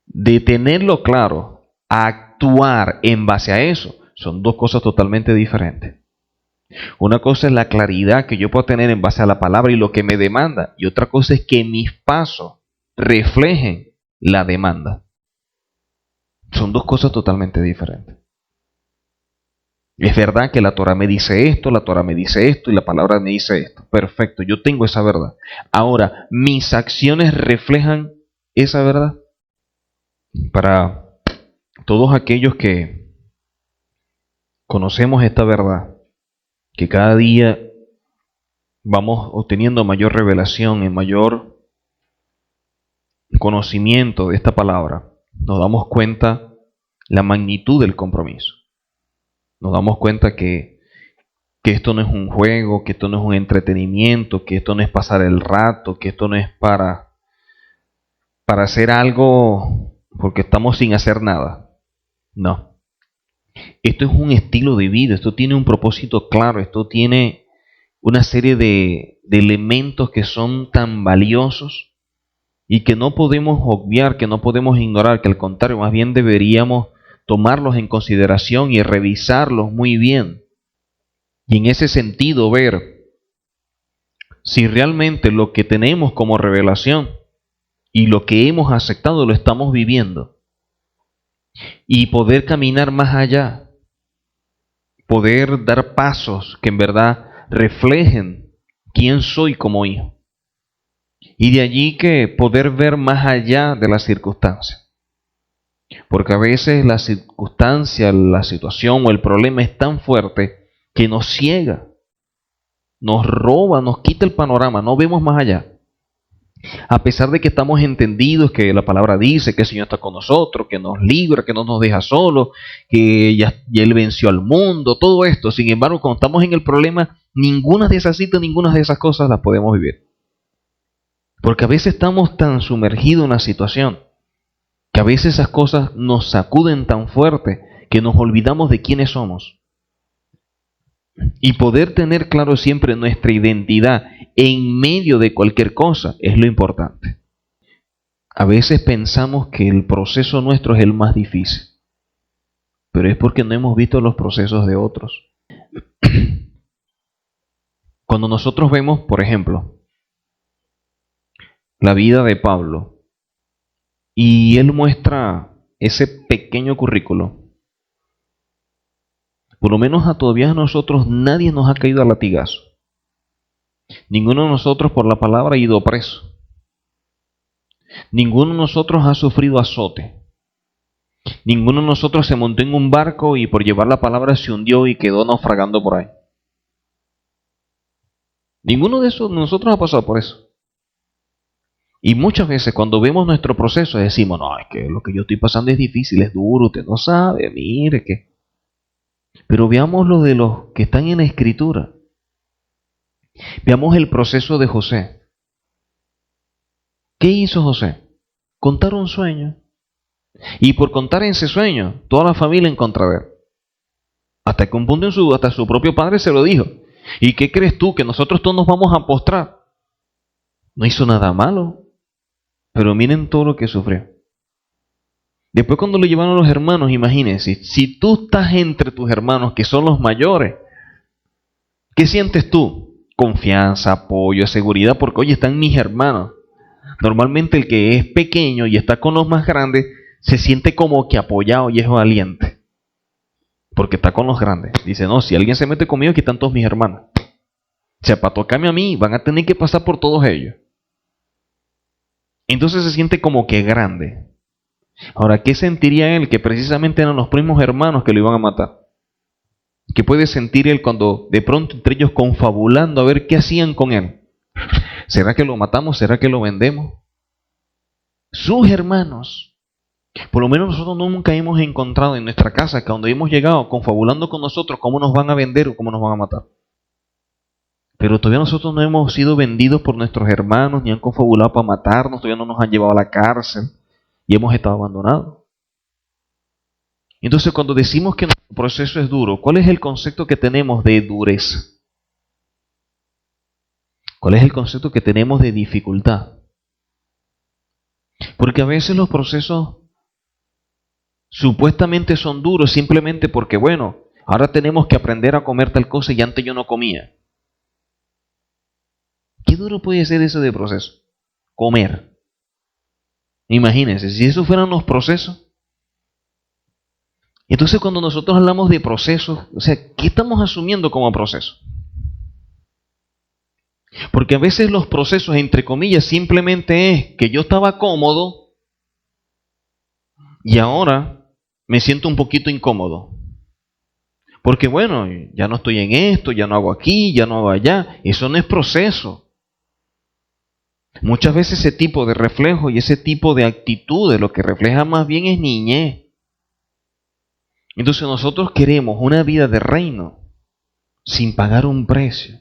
de tenerlo claro, a actuar en base a eso, son dos cosas totalmente diferentes. Una cosa es la claridad que yo puedo tener en base a la palabra y lo que me demanda, y otra cosa es que mis pasos reflejen la demanda. Son dos cosas totalmente diferentes. Es verdad que la Torah me dice esto, la Torah me dice esto y la palabra me dice esto. Perfecto, yo tengo esa verdad. Ahora, ¿mis acciones reflejan esa verdad? Para todos aquellos que conocemos esta verdad, que cada día vamos obteniendo mayor revelación y mayor conocimiento de esta palabra, nos damos cuenta la magnitud del compromiso. Nos damos cuenta que esto no es un juego, que esto no es un entretenimiento, que esto no es pasar el rato, que esto no es para hacer algo porque estamos sin hacer nada. No. Esto es un estilo de vida, esto tiene un propósito claro, esto tiene una serie de elementos que son tan valiosos y que no podemos obviar, que no podemos ignorar, que al contrario, más bien deberíamos tomarlos en consideración y revisarlos muy bien. Y en ese sentido ver si realmente lo que tenemos como revelación y lo que hemos aceptado lo estamos viviendo. Y poder caminar más allá, poder dar pasos que en verdad reflejen quién soy como hijo. Y de allí que poder ver más allá de las circunstancias. Porque a veces la circunstancia, la situación o el problema es tan fuerte que nos ciega, nos roba, nos quita el panorama, no vemos más allá. A pesar de que estamos entendidos que la palabra dice que el Señor está con nosotros, que nos libra, que no nos deja solos, que ya Él venció al mundo, todo esto. Sin embargo, cuando estamos en el problema, ninguna de esas citas, ninguna de esas cosas las podemos vivir. Porque a veces estamos tan sumergidos en la situación, que a veces esas cosas nos sacuden tan fuerte que nos olvidamos de quiénes somos. Y poder tener claro siempre nuestra identidad en medio de cualquier cosa es lo importante. A veces pensamos que el proceso nuestro es el más difícil, pero es porque no hemos visto los procesos de otros. Cuando nosotros vemos, por ejemplo, la vida de Pablo, y él muestra ese pequeño currículo, por lo menos todavía a nosotros nadie nos ha caído a latigazo. Ninguno de nosotros por la palabra ha ido preso. Ninguno de nosotros ha sufrido azote. Ninguno de nosotros se montó en un barco y por llevar la palabra se hundió y quedó naufragando por ahí. Ninguno de nosotros ha pasado por eso. Y muchas veces cuando vemos nuestro proceso decimos, no, es que lo que yo estoy pasando es difícil, es duro, usted no sabe, mire que... Pero veamos lo de los que están en la Escritura. Veamos el proceso de José. ¿Qué hizo José? Contar un sueño. Y por contar ese sueño, toda la familia en contra de él. Hasta que un punto hasta su propio padre se lo dijo. ¿Y qué crees tú? ¿Que nosotros todos nos vamos a postrar? No hizo nada malo. Pero miren todo lo que sufrió. Después cuando lo llevaron a los hermanos, imagínense, si tú estás entre tus hermanos que son los mayores, ¿qué sientes tú? Confianza, apoyo, seguridad, porque oye, están mis hermanos. Normalmente el que es pequeño y está con los más grandes, se siente como que apoyado y es valiente. Porque está con los grandes. Dice, no, si alguien se mete conmigo, aquí están todos mis hermanos. O sea, para tocarme a mí, van a tener que pasar por todos ellos. Entonces se siente como que grande. Ahora, ¿qué sentiría él que precisamente eran los primos hermanos que lo iban a matar? ¿Qué puede sentir él cuando de pronto entre ellos confabulando a ver qué hacían con él? ¿Será que lo matamos? ¿Será que lo vendemos? Sus hermanos. Por lo menos nosotros nunca hemos encontrado en nuestra casa que cuando hemos llegado confabulando con nosotros cómo nos van a vender o cómo nos van a matar. Pero todavía nosotros no hemos sido vendidos por nuestros hermanos, ni han confabulado para matarnos, todavía no nos han llevado a la cárcel y hemos estado abandonados. Entonces cuando decimos que nuestro proceso es duro, ¿cuál es el concepto que tenemos de dureza? ¿Cuál es el concepto que tenemos de dificultad? Porque a veces los procesos supuestamente son duros simplemente porque, bueno, ahora tenemos que aprender a comer tal cosa y antes yo no comía. ¿Qué duro puede ser eso de proceso? Comer. Imagínense, si esos fueran los procesos, Entonces cuando nosotros hablamos de procesos, o sea, ¿qué estamos asumiendo como proceso? Porque a veces los procesos, entre comillas, simplemente es que yo estaba cómodo y ahora me siento un poquito incómodo. Porque bueno, ya no estoy en esto, ya no hago aquí, ya no hago allá. Eso no es proceso. Muchas veces ese tipo de reflejo y ese tipo de actitudes lo que refleja más bien es niñez. Entonces nosotros queremos una vida de reino sin pagar un precio.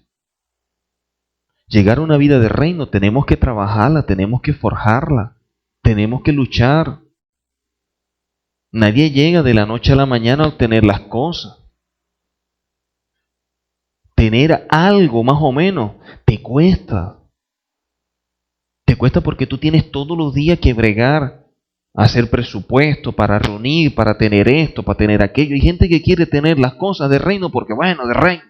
Llegar a una vida de reino tenemos que trabajarla, tenemos que forjarla, tenemos que luchar. Nadie llega de la noche a la mañana a obtener las cosas. Tener algo más o menos te cuesta. Te cuesta porque tú tienes todos los días que bregar, hacer presupuesto para reunir, para tener esto, para tener aquello. Hay gente que quiere tener las cosas de reino porque, bueno, de reino.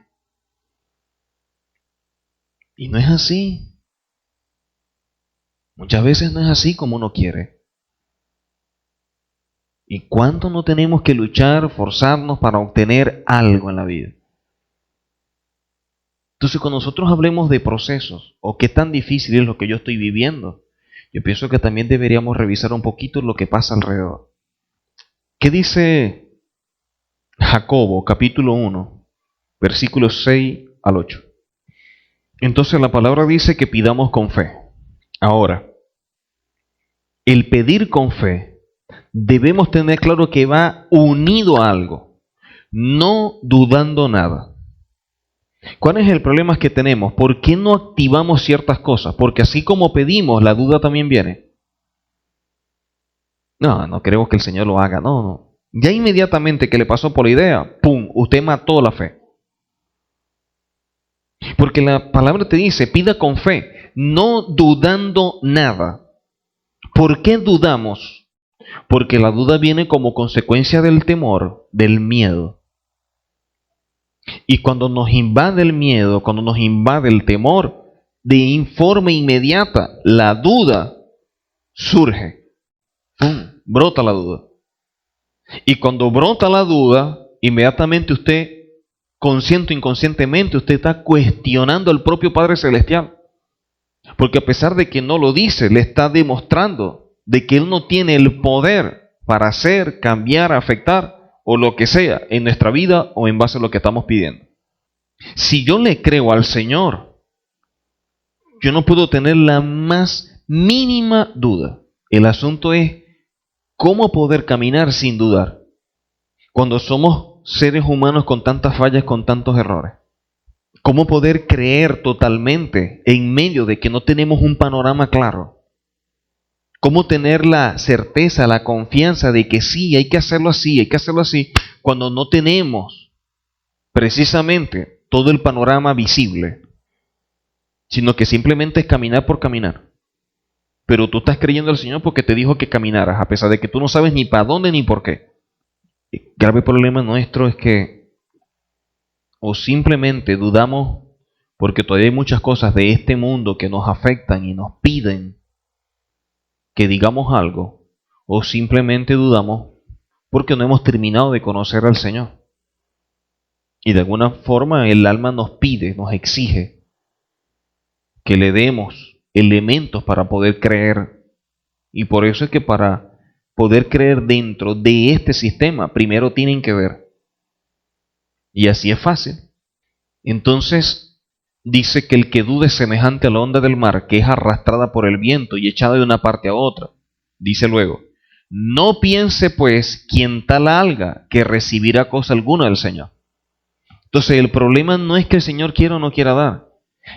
Y no es así. Muchas veces no es así como uno quiere. ¿Y cuánto no tenemos que luchar, forzarnos para obtener algo en la vida? Entonces, cuando nosotros hablemos de procesos o qué tan difícil es lo que yo estoy viviendo, yo pienso que también deberíamos revisar un poquito lo que pasa alrededor. ¿Qué dice Jacobo, capítulo 1, versículos 6 al 8? Entonces la palabra dice que pidamos con fe. Ahora, el pedir con fe debemos tener claro que va unido a algo, no dudando nada. ¿Cuál es el problema que tenemos? ¿Por qué no activamos ciertas cosas? Porque así como pedimos, la duda también viene. No queremos que el Señor lo haga. No. Ya inmediatamente que le pasó por la idea, ¡pum!, usted mató la fe. Porque la palabra te dice, pida con fe, no dudando nada. ¿Por qué dudamos? Porque la duda viene como consecuencia del temor, del miedo. Y cuando nos invade el miedo, cuando nos invade el temor, de forma inmediata, la duda surge. ¡Pum!, brota la duda. Y cuando brota la duda, inmediatamente usted, consciente o inconscientemente, usted está cuestionando al propio Padre Celestial. Porque a pesar de que no lo dice, le está demostrando de que Él no tiene el poder para hacer, cambiar, afectar o lo que sea en nuestra vida o en base a lo que estamos pidiendo. Si yo le creo al Señor, yo no puedo tener la más mínima duda. El asunto es cómo poder caminar sin dudar cuando somos seres humanos con tantas fallas, con tantos errores. ¿Cómo poder creer totalmente en medio de que no tenemos un panorama claro? ¿Cómo tener la certeza, la confianza de que sí, hay que hacerlo así, cuando no tenemos precisamente todo el panorama visible, sino que simplemente es caminar por caminar? Pero tú estás creyendo al Señor porque te dijo que caminaras, a pesar de que tú no sabes ni para dónde ni por qué. El grave problema nuestro es que o simplemente dudamos porque todavía hay muchas cosas de este mundo que nos afectan y nos piden que digamos algo, o simplemente dudamos porque no hemos terminado de conocer al Señor. Y de alguna forma el alma nos pide, nos exige que le demos elementos para poder creer. Y por eso es que para poder creer dentro de este sistema, primero tienen que ver. Y así es fácil. Entonces dice que el que dude es semejante a la onda del mar, que es arrastrada por el viento y echada de una parte a otra. Dice luego, no piense pues quien tal haga que recibirá cosa alguna del Señor. Entonces el problema no es que el Señor quiera o no quiera dar.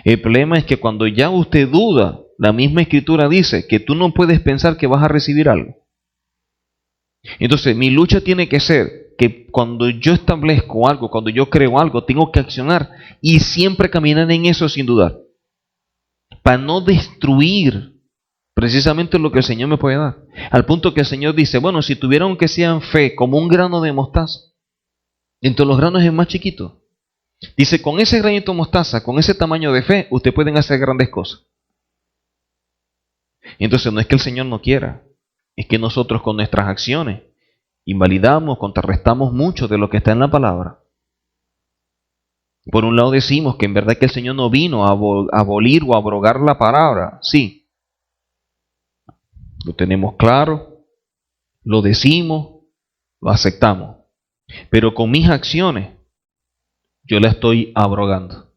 El problema es que cuando ya usted duda, la misma Escritura dice que tú no puedes pensar que vas a recibir algo. Entonces mi lucha tiene que ser que cuando yo establezco algo, cuando yo creo algo, tengo que accionar y siempre caminar en eso sin dudar. Para no destruir precisamente lo que el Señor me puede dar. Al punto que el Señor dice, bueno, si tuvieran que sean fe como un grano de mostaza, entre los granos es más chiquito. Dice, con ese granito de mostaza, con ese tamaño de fe, ustedes pueden hacer grandes cosas. Entonces no es que el Señor no quiera, es que nosotros con nuestras acciones invalidamos, contrarrestamos mucho de lo que está en la palabra. Por un lado decimos que en verdad que el Señor no vino a abolir o abrogar la palabra. Sí, lo tenemos claro, lo decimos, lo aceptamos. Pero con mis acciones yo la estoy abrogando.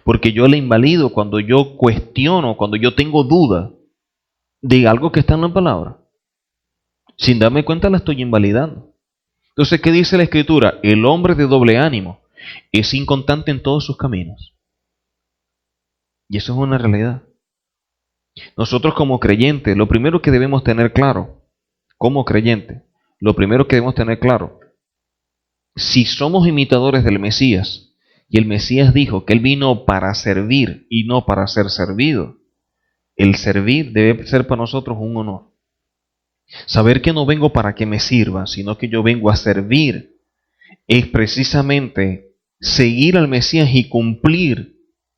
Porque yo la invalido cuando yo cuestiono, cuando yo tengo duda de algo que está en la palabra. Sin darme cuenta la estoy invalidando. Entonces, ¿qué dice la Escritura? El hombre de doble ánimo es inconstante en todos sus caminos. Y eso es una realidad. Nosotros como creyentes, lo primero que debemos tener claro, como creyentes, lo primero que debemos tener claro, si somos imitadores del Mesías, y el Mesías dijo que Él vino para servir y no para ser servido, el servir debe ser para nosotros un honor. Saber que no vengo para que me sirvan, sino que yo vengo a servir, es precisamente seguir al Mesías y cumplir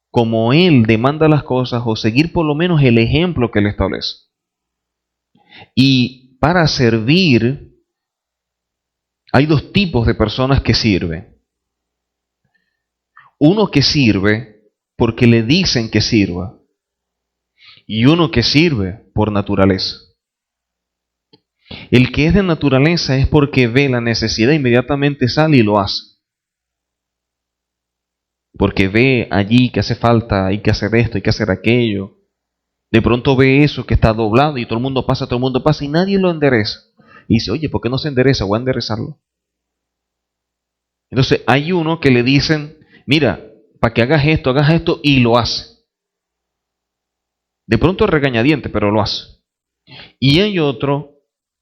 como Él demanda las cosas, o seguir por lo menos el ejemplo que Él establece. Y para servir, hay dos tipos de personas que sirven. Uno que sirve porque le dicen que sirva, y uno que sirve por naturaleza. El que es de naturaleza es porque ve la necesidad, inmediatamente sale y lo hace. Porque ve allí que hace falta, hay que hacer esto, hay que hacer aquello. De pronto ve eso que está doblado y todo el mundo pasa y nadie lo endereza. Y dice, oye, ¿por qué no se endereza? Voy a enderezarlo. Entonces hay uno que le dicen, mira, para que hagas esto y lo hace. De pronto es regañadiente, pero lo hace. Y hay otro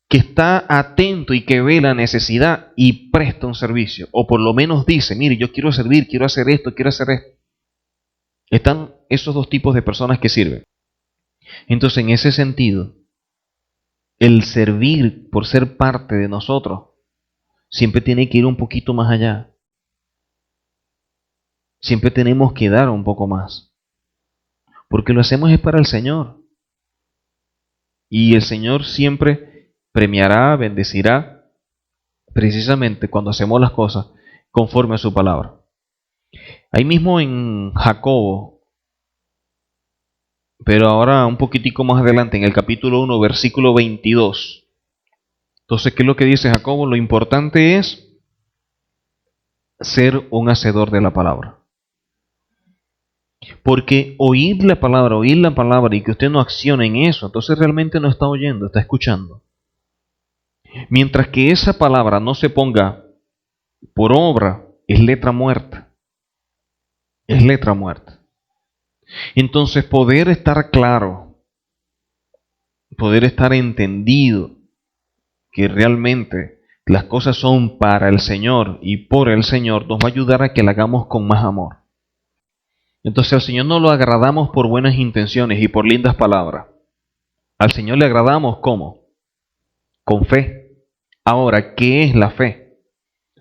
que está atento y que ve la necesidad y presta un servicio. O por lo menos dice, mire, yo quiero servir, quiero hacer esto, quiero hacer esto. Están esos dos tipos de personas que sirven. Entonces, en ese sentido, el servir por ser parte de nosotros siempre tiene que ir un poquito más allá. Siempre tenemos que dar un poco más. Porque lo hacemos es para el Señor. Y el Señor siempre premiará, bendecirá, precisamente cuando hacemos las cosas conforme a su palabra. Ahí mismo en Jacobo, pero ahora un poquitico más adelante, en el capítulo 1, versículo 22. Entonces, ¿qué es lo que dice Jacobo? Lo importante es ser un hacedor de la palabra. Porque oír la palabra y que usted no accione en eso, entonces realmente no está oyendo, está escuchando. Mientras que esa palabra no se ponga por obra, es letra muerta. Es letra muerta. Entonces, poder estar claro, poder estar entendido que realmente las cosas son para el Señor y por el Señor, nos va a ayudar a que la hagamos con más amor. Entonces al Señor no lo agradamos por buenas intenciones y por lindas palabras. Al Señor le agradamos ¿cómo? Con fe. Ahora, ¿qué es la fe?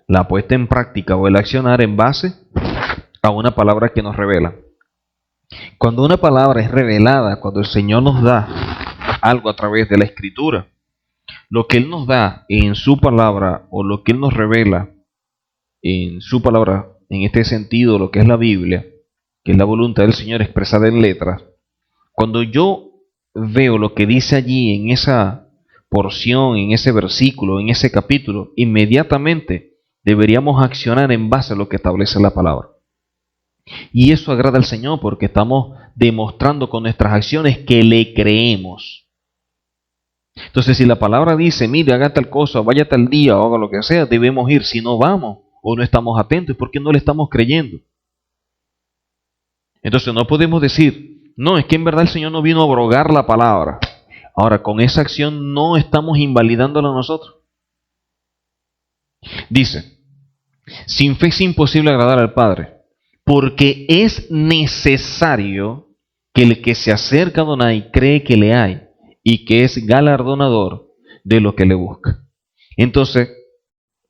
La puesta en práctica o el accionar en base a una palabra que nos revela. Cuando una palabra es revelada, cuando el Señor nos da algo a través de la Escritura, lo que Él nos da en su palabra o lo que Él nos revela en su palabra, en este sentido, lo que es la Biblia, que es la voluntad del Señor expresada en letras, cuando yo veo lo que dice allí en esa porción, en ese versículo, en ese capítulo, inmediatamente deberíamos accionar en base a lo que establece la palabra. Y eso agrada al Señor porque estamos demostrando con nuestras acciones que le creemos. Entonces, si la palabra dice, mire, haga tal cosa, vaya tal día, o haga lo que sea, debemos ir. Si no vamos o no estamos atentos, es porque no le estamos creyendo. Entonces no podemos decir, no, es que en verdad el Señor no vino a abrogar la palabra. Ahora, con esa acción no estamos invalidándola nosotros. Dice, sin fe es imposible agradar al Padre, porque es necesario que el que se acerca a Adonai cree que le hay y que es galardonador de lo que le busca. Entonces,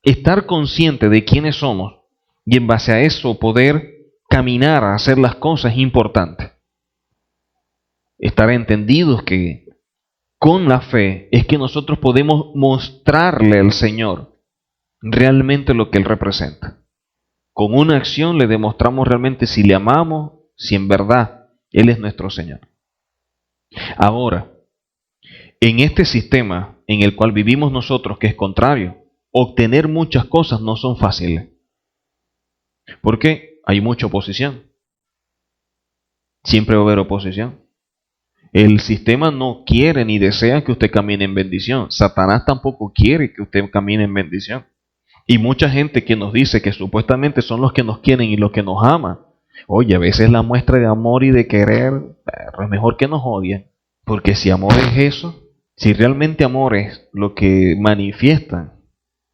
estar consciente de quiénes somos y en base a eso poder caminar a hacer las cosas es importante. Estar entendidos que con la fe es que nosotros podemos mostrarle al Señor realmente lo que Él representa. Con una acción le demostramos realmente si le amamos, si en verdad Él es nuestro Señor. Ahora, en este sistema en el cual vivimos nosotros, que es contrario, obtener muchas cosas no son fáciles. Porque hay mucha oposición. Siempre va a haber oposición. El sistema no quiere ni desea que usted camine en bendición. Satanás tampoco quiere que usted camine en bendición. Y mucha gente que nos dice que supuestamente son los que nos quieren y los que nos aman. Oye, a veces la muestra de amor y de querer, es mejor que nos odien. Porque si amor es eso, si realmente amor es lo que manifiestan,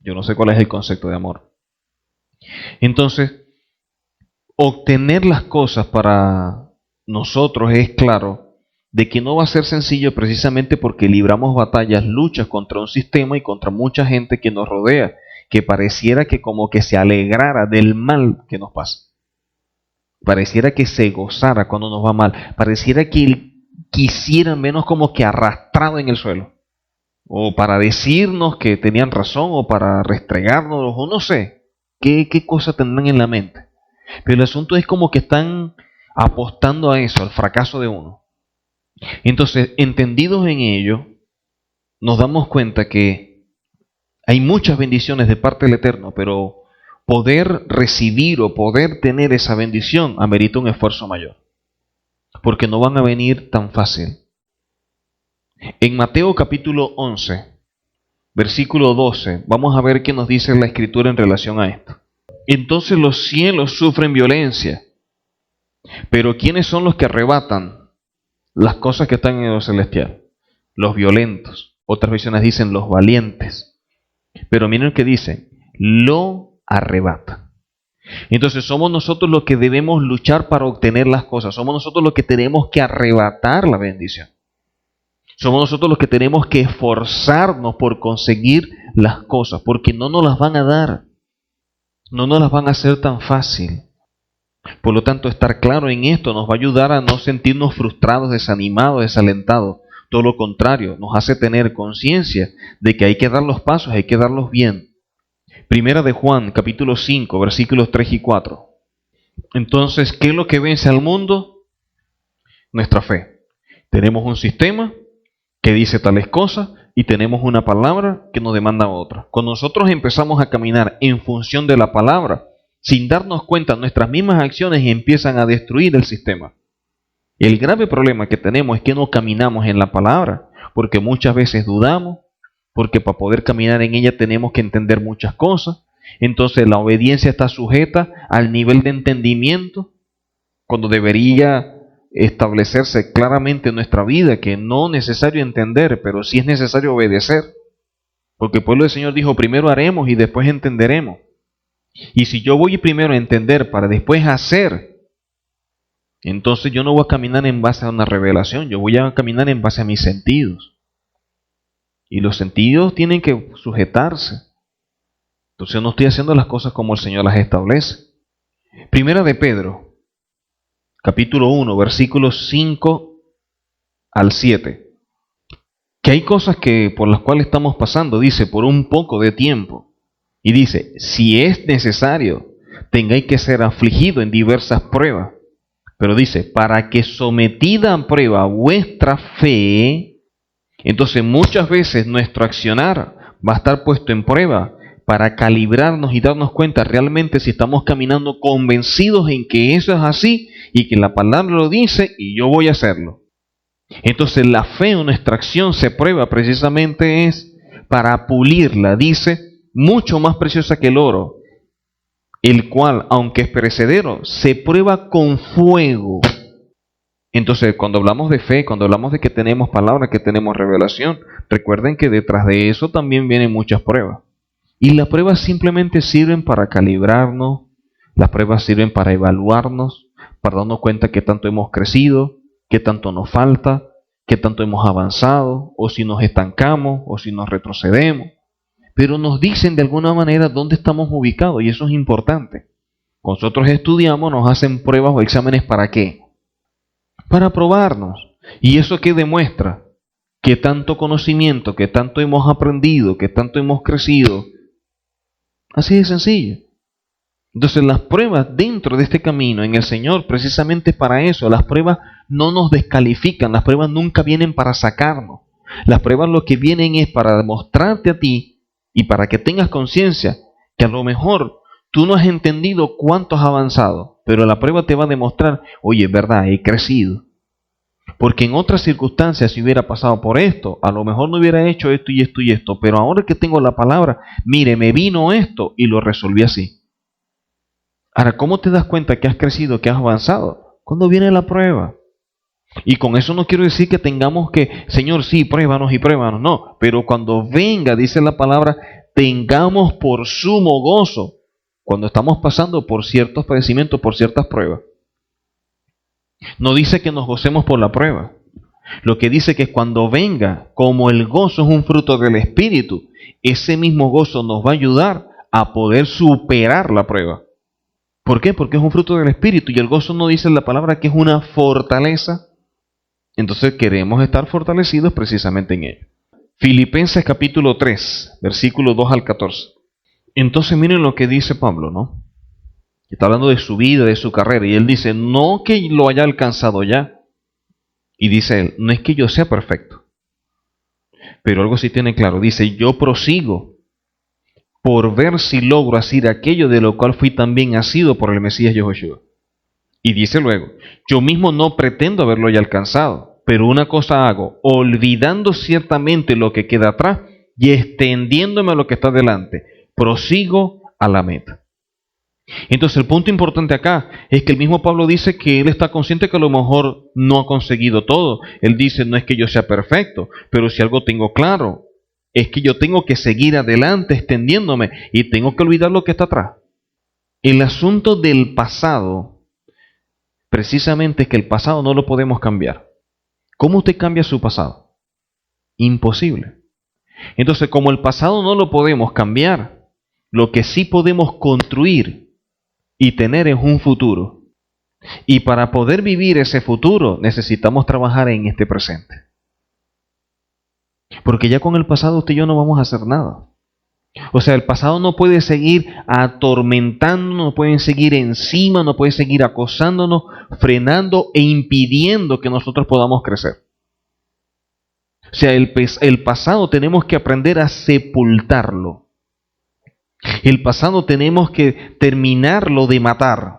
yo no sé cuál es el concepto de amor. Entonces, obtener las cosas para nosotros es claro de que no va a ser sencillo precisamente porque libramos batallas, luchas contra un sistema y contra mucha gente que nos rodea, que pareciera que como que se alegrara del mal que nos pasa. Pareciera que se gozara cuando nos va mal. Pareciera que quisiera menos como que arrastrado en el suelo. O para decirnos que tenían razón, o para restregárnoslos, o no sé qué cosa tendrán en la mente. Pero el asunto es como que están apostando a eso, al fracaso de uno. Entonces, entendidos en ello, nos damos cuenta que hay muchas bendiciones de parte del Eterno, pero poder recibir o poder tener esa bendición amerita un esfuerzo mayor, porque no van a venir tan fácil. En Mateo capítulo 11, versículo 12, vamos a ver qué nos dice la Escritura en relación a esto. Entonces los cielos sufren violencia, pero ¿quiénes son los que arrebatan las cosas que están en lo celestial? Los violentos. Otras versiones dicen los valientes. Pero miren lo que dice, lo arrebata. Entonces somos nosotros los que debemos luchar para obtener las cosas. Somos nosotros los que tenemos que arrebatar la bendición. Somos nosotros los que tenemos que esforzarnos por conseguir las cosas, porque no nos las van a dar. No nos las van a hacer tan fácil. Por lo tanto, estar claro en esto nos va a ayudar a no sentirnos frustrados, desanimados, desalentados. Todo lo contrario, nos hace tener conciencia de que hay que dar los pasos, hay que darlos bien. Primera de Juan, capítulo 5, versículos 3 y 4. Entonces, ¿qué es lo que vence al mundo? Nuestra fe. Tenemos un sistema que dice tales cosas y tenemos una palabra que nos demanda otra. Cuando nosotros empezamos a caminar en función de la palabra, sin darnos cuenta, nuestras mismas acciones empiezan a destruir el sistema. El grave problema que tenemos es que no caminamos en la palabra, porque muchas veces dudamos, porque para poder caminar en ella tenemos que entender muchas cosas. Entonces la obediencia está sujeta al nivel de entendimiento, cuando debería establecerse claramente en nuestra vida que no es necesario entender, pero sí es necesario obedecer. Porque el pueblo del Señor dijo, primero haremos y después entenderemos. Y si yo voy primero a entender para después hacer, entonces yo no voy a caminar en base a una revelación, yo voy a caminar en base a mis sentidos. Y los sentidos tienen que sujetarse. Entonces no estoy haciendo las cosas como el Señor las establece. Primera de Pedro, capítulo 1, versículos 5 al 7. Que hay cosas por las cuales estamos pasando, dice, por un poco de tiempo. Y dice, si es necesario, tengáis que ser afligido en diversas pruebas. Pero dice, para que sometida a prueba vuestra fe, entonces muchas veces nuestro accionar va a estar puesto en prueba para calibrarnos y darnos cuenta realmente si estamos caminando convencidos en que eso es así y que la palabra lo dice y yo voy a hacerlo. Entonces la fe en nuestra acción se prueba precisamente es para pulirla, dice, mucho más preciosa que el oro, el cual, aunque es perecedero, se prueba con fuego. Entonces, cuando hablamos de fe, cuando hablamos de que tenemos palabra, que tenemos revelación, recuerden que detrás de eso también vienen muchas pruebas. Y las pruebas simplemente sirven para calibrarnos, las pruebas sirven para evaluarnos, para darnos cuenta qué tanto hemos crecido, qué tanto nos falta, qué tanto hemos avanzado, o si nos estancamos, o si nos retrocedemos. Pero nos dicen de alguna manera dónde estamos ubicados y eso es importante. Cuando nosotros estudiamos, nos hacen pruebas o exámenes ¿para qué? Para probarnos. ¿Y eso qué demuestra? qué tanto conocimiento, qué tanto hemos aprendido, qué tanto hemos crecido. Así de sencillo. Entonces las pruebas dentro de este camino en el Señor, precisamente para eso, las pruebas no nos descalifican, las pruebas nunca vienen para sacarnos. Las pruebas lo que vienen es para demostrarte a ti y para que tengas conciencia que a lo mejor tú no has entendido cuánto has avanzado, pero la prueba te va a demostrar, oye, es verdad, he crecido. Porque en otras circunstancias, si hubiera pasado por esto, a lo mejor no hubiera hecho esto y esto y esto, pero ahora que tengo la palabra, mire, me vino esto y lo resolví así. Ahora, ¿cómo te das cuenta que has crecido, que has avanzado? Cuando viene la prueba. Y con eso no quiero decir que tengamos que, Señor, sí, pruébanos y pruébanos. No, pero cuando venga, dice la palabra, tengamos por sumo gozo cuando estamos pasando por ciertos padecimientos, por ciertas pruebas. No dice que nos gocemos por la prueba. Lo que dice que cuando venga, como el gozo es un fruto del Espíritu, ese mismo gozo nos va a ayudar a poder superar la prueba. ¿Por qué? Porque es un fruto del Espíritu y el gozo no dice la palabra que es una fortaleza. Entonces queremos estar fortalecidos precisamente en ello. Filipenses capítulo 3, versículos 2 al 14. Entonces miren lo que dice Pablo, ¿no? Está hablando de su vida, de su carrera, y él dice, no que lo haya alcanzado ya. Y dice él, no es que yo sea perfecto, pero algo sí tiene claro, dice, yo prosigo por ver si logro hacer aquello de lo cual fui también asido por el Mesías Yahushua. Y dice luego, yo mismo no pretendo haberlo ya alcanzado, pero una cosa hago, olvidando ciertamente lo que queda atrás y extendiéndome a lo que está delante, prosigo a la meta. Entonces el punto importante acá es que el mismo Pablo dice que él está consciente que a lo mejor no ha conseguido todo. Él dice, no es que yo sea perfecto, pero si algo tengo claro, es que yo tengo que seguir adelante extendiéndome y tengo que olvidar lo que está atrás. El asunto del pasado, precisamente es que el pasado no lo podemos cambiar. ¿Cómo usted cambia su pasado? Imposible. Entonces, como el pasado no lo podemos cambiar, lo que sí podemos construir y tener es un futuro. Y para poder vivir ese futuro necesitamos trabajar en este presente. Porque ya con el pasado usted y yo no vamos a hacer nada. O sea, el pasado no puede seguir atormentándonos, no puede seguir encima, no puede seguir acosándonos, frenando e impidiendo que nosotros podamos crecer. O sea, el pasado tenemos que aprender a sepultarlo. El pasado tenemos que terminarlo de matar.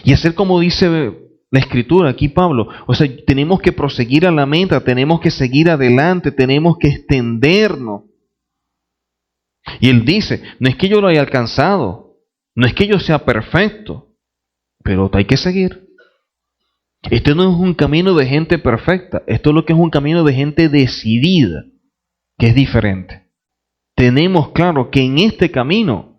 Y hacer como dice la Escritura aquí Pablo. O sea, tenemos que proseguir a la meta, tenemos que seguir adelante, tenemos que extendernos. Y él dice, no es que yo lo haya alcanzado, no es que yo sea perfecto, pero hay que seguir. Este no es un camino de gente perfecta, esto es lo que es un camino de gente decidida, que es diferente. Tenemos claro que en este camino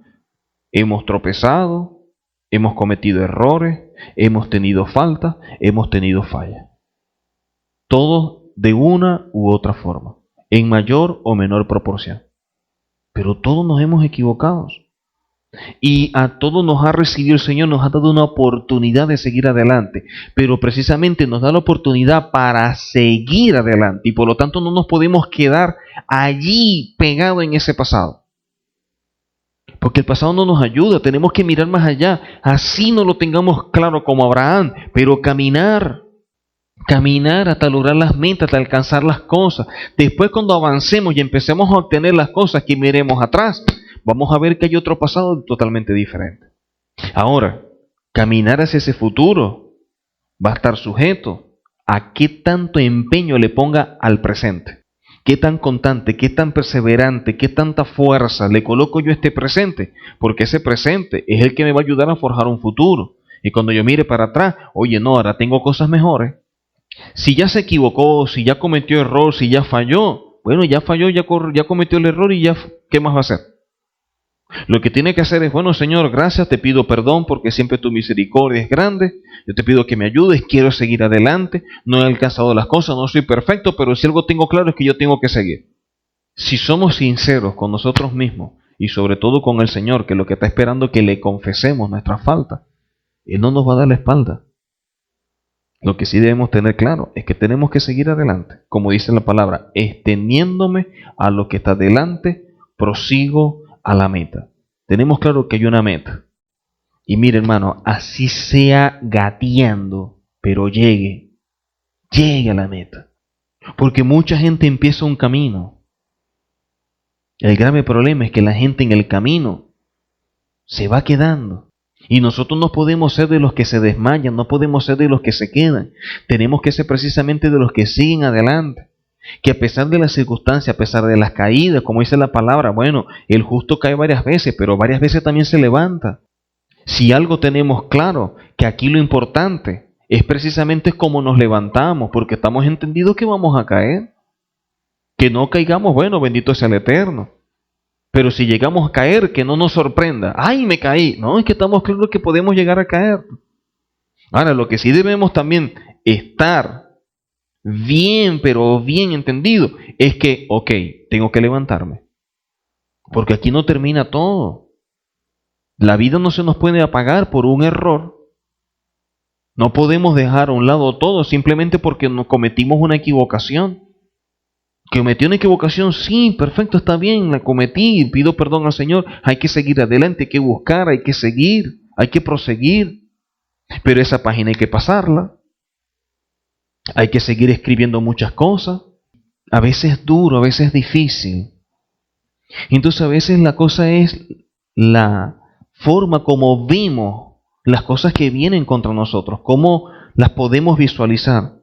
hemos tropezado, hemos cometido errores, hemos tenido faltas, hemos tenido fallas. Todos de una u otra forma, en mayor o menor proporción. Pero todos nos hemos equivocado. Y a todos nos ha recibido el Señor, nos ha dado una oportunidad de seguir adelante. Pero precisamente nos da la oportunidad para seguir adelante. Y por lo tanto no nos podemos quedar allí pegados en ese pasado. Porque el pasado no nos ayuda, tenemos que mirar más allá. Así no lo tengamos claro como Abraham, pero caminar hasta lograr las metas, hasta alcanzar las cosas. Después cuando avancemos y empecemos a obtener las cosas que miremos atrás, vamos a ver que hay otro pasado totalmente diferente. Ahora, caminar hacia ese futuro va a estar sujeto a qué tanto empeño le ponga al presente. Qué tan constante, qué tan perseverante, qué tanta fuerza le coloco yo a este presente. Porque ese presente es el que me va a ayudar a forjar un futuro. Y cuando yo mire para atrás, oye, no, ahora tengo cosas mejores. Si ya se equivocó, si ya cometió error, si ya falló, bueno, ya falló, ya cometió el error y ya, ¿qué más va a hacer? Lo que tiene que hacer es, bueno, Señor, gracias, te pido perdón porque siempre tu misericordia es grande, yo te pido que me ayudes, quiero seguir adelante, no he alcanzado las cosas, no soy perfecto, pero si algo tengo claro es que yo tengo que seguir. Si somos sinceros con nosotros mismos y sobre todo con el Señor, que lo que está esperando es que le confesemos nuestra falta, Él no nos va a dar la espalda. Lo que sí debemos tener claro es que tenemos que seguir adelante. Como dice la palabra, extendiéndome a lo que está delante, prosigo a la meta. Tenemos claro que hay una meta. Y mire, hermano, así sea gateando, pero llegue a la meta. Porque mucha gente empieza un camino. El grave problema es que la gente en el camino se va quedando. Y nosotros no podemos ser de los que se desmayan, no podemos ser de los que se quedan. Tenemos que ser precisamente de los que siguen adelante. Que a pesar de las circunstancias, a pesar de las caídas, como dice la palabra, bueno, el justo cae varias veces, pero varias veces también se levanta. Si algo tenemos claro, que aquí lo importante es precisamente cómo nos levantamos, porque estamos entendidos que vamos a caer. Que no caigamos, bueno, bendito sea el Eterno. Pero si llegamos a caer, que no nos sorprenda. ¡Ay, me caí! No, es que estamos claros que podemos llegar a caer. Ahora, lo que sí debemos también estar bien, pero bien entendido, es que, ok, tengo que levantarme. Porque aquí no termina todo. La vida no se nos puede apagar por un error. No podemos dejar a un lado todo simplemente porque nos cometimos una equivocación. ¿Cometí una equivocación? Sí, perfecto, está bien, la cometí, pido perdón al Señor. Hay que seguir adelante, hay que buscar, hay que seguir, hay que proseguir. Pero esa página hay que pasarla. Hay que seguir escribiendo muchas cosas. A veces es duro, a veces es difícil. Entonces a veces la cosa es la forma como vimos las cosas que vienen contra nosotros, cómo las podemos visualizar.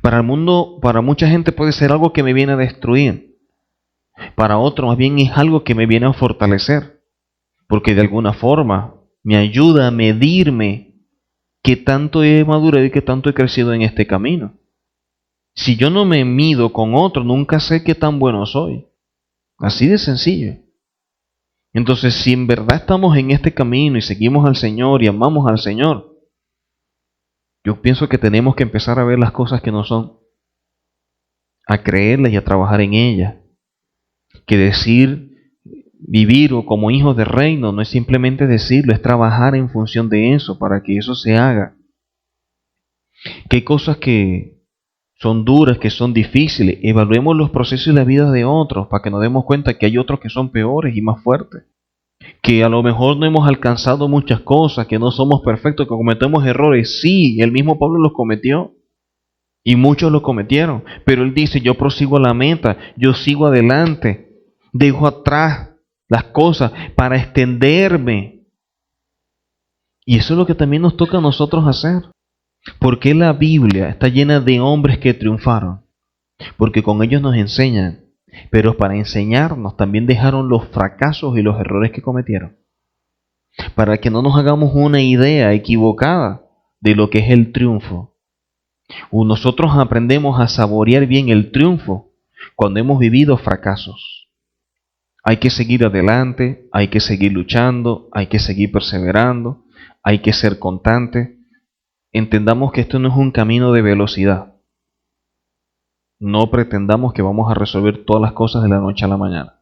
Para el mundo, para mucha gente puede ser algo que me viene a destruir. Para otro más bien es algo que me viene a fortalecer. Porque de alguna forma me ayuda a medirme qué tanto he madurado y qué tanto he crecido en este camino. Si yo no me mido con otro, nunca sé qué tan bueno soy. Así de sencillo. Entonces, si en verdad estamos en este camino y seguimos al Señor y amamos al Señor, yo pienso que tenemos que empezar a ver las cosas que no son, a creerlas y a trabajar en ellas. Que decir vivir o como hijos de reino no es simplemente decirlo, es trabajar en función de eso para que eso se haga. Que hay cosas que son duras, que son difíciles. Evaluemos los procesos y la vida de otros para que nos demos cuenta que hay otros que son peores y más fuertes. Que a lo mejor no hemos alcanzado muchas cosas, que no somos perfectos, que cometemos errores. Sí, el mismo Pablo los cometió. Y muchos lo cometieron. Pero él dice, yo prosigo a la meta, yo sigo adelante, dejo atrás las cosas para extenderme. Y eso es lo que también nos toca a nosotros hacer. ¿Por qué la Biblia está llena de hombres que triunfaron? Porque con ellos nos enseñan. Pero para enseñarnos también dejaron los fracasos y los errores que cometieron. Para que no nos hagamos una idea equivocada de lo que es el triunfo. Nosotros aprendemos a saborear bien el triunfo cuando hemos vivido fracasos. Hay que seguir adelante, hay que seguir luchando, hay que seguir perseverando, hay que ser constante. Entendamos que esto no es un camino de velocidad. No pretendamos que vamos a resolver todas las cosas de la noche a la mañana.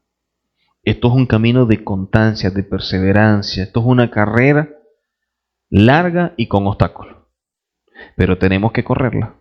Esto es un camino de constancia, de perseverancia. Esto es una carrera larga y con obstáculos. Pero tenemos que correrla.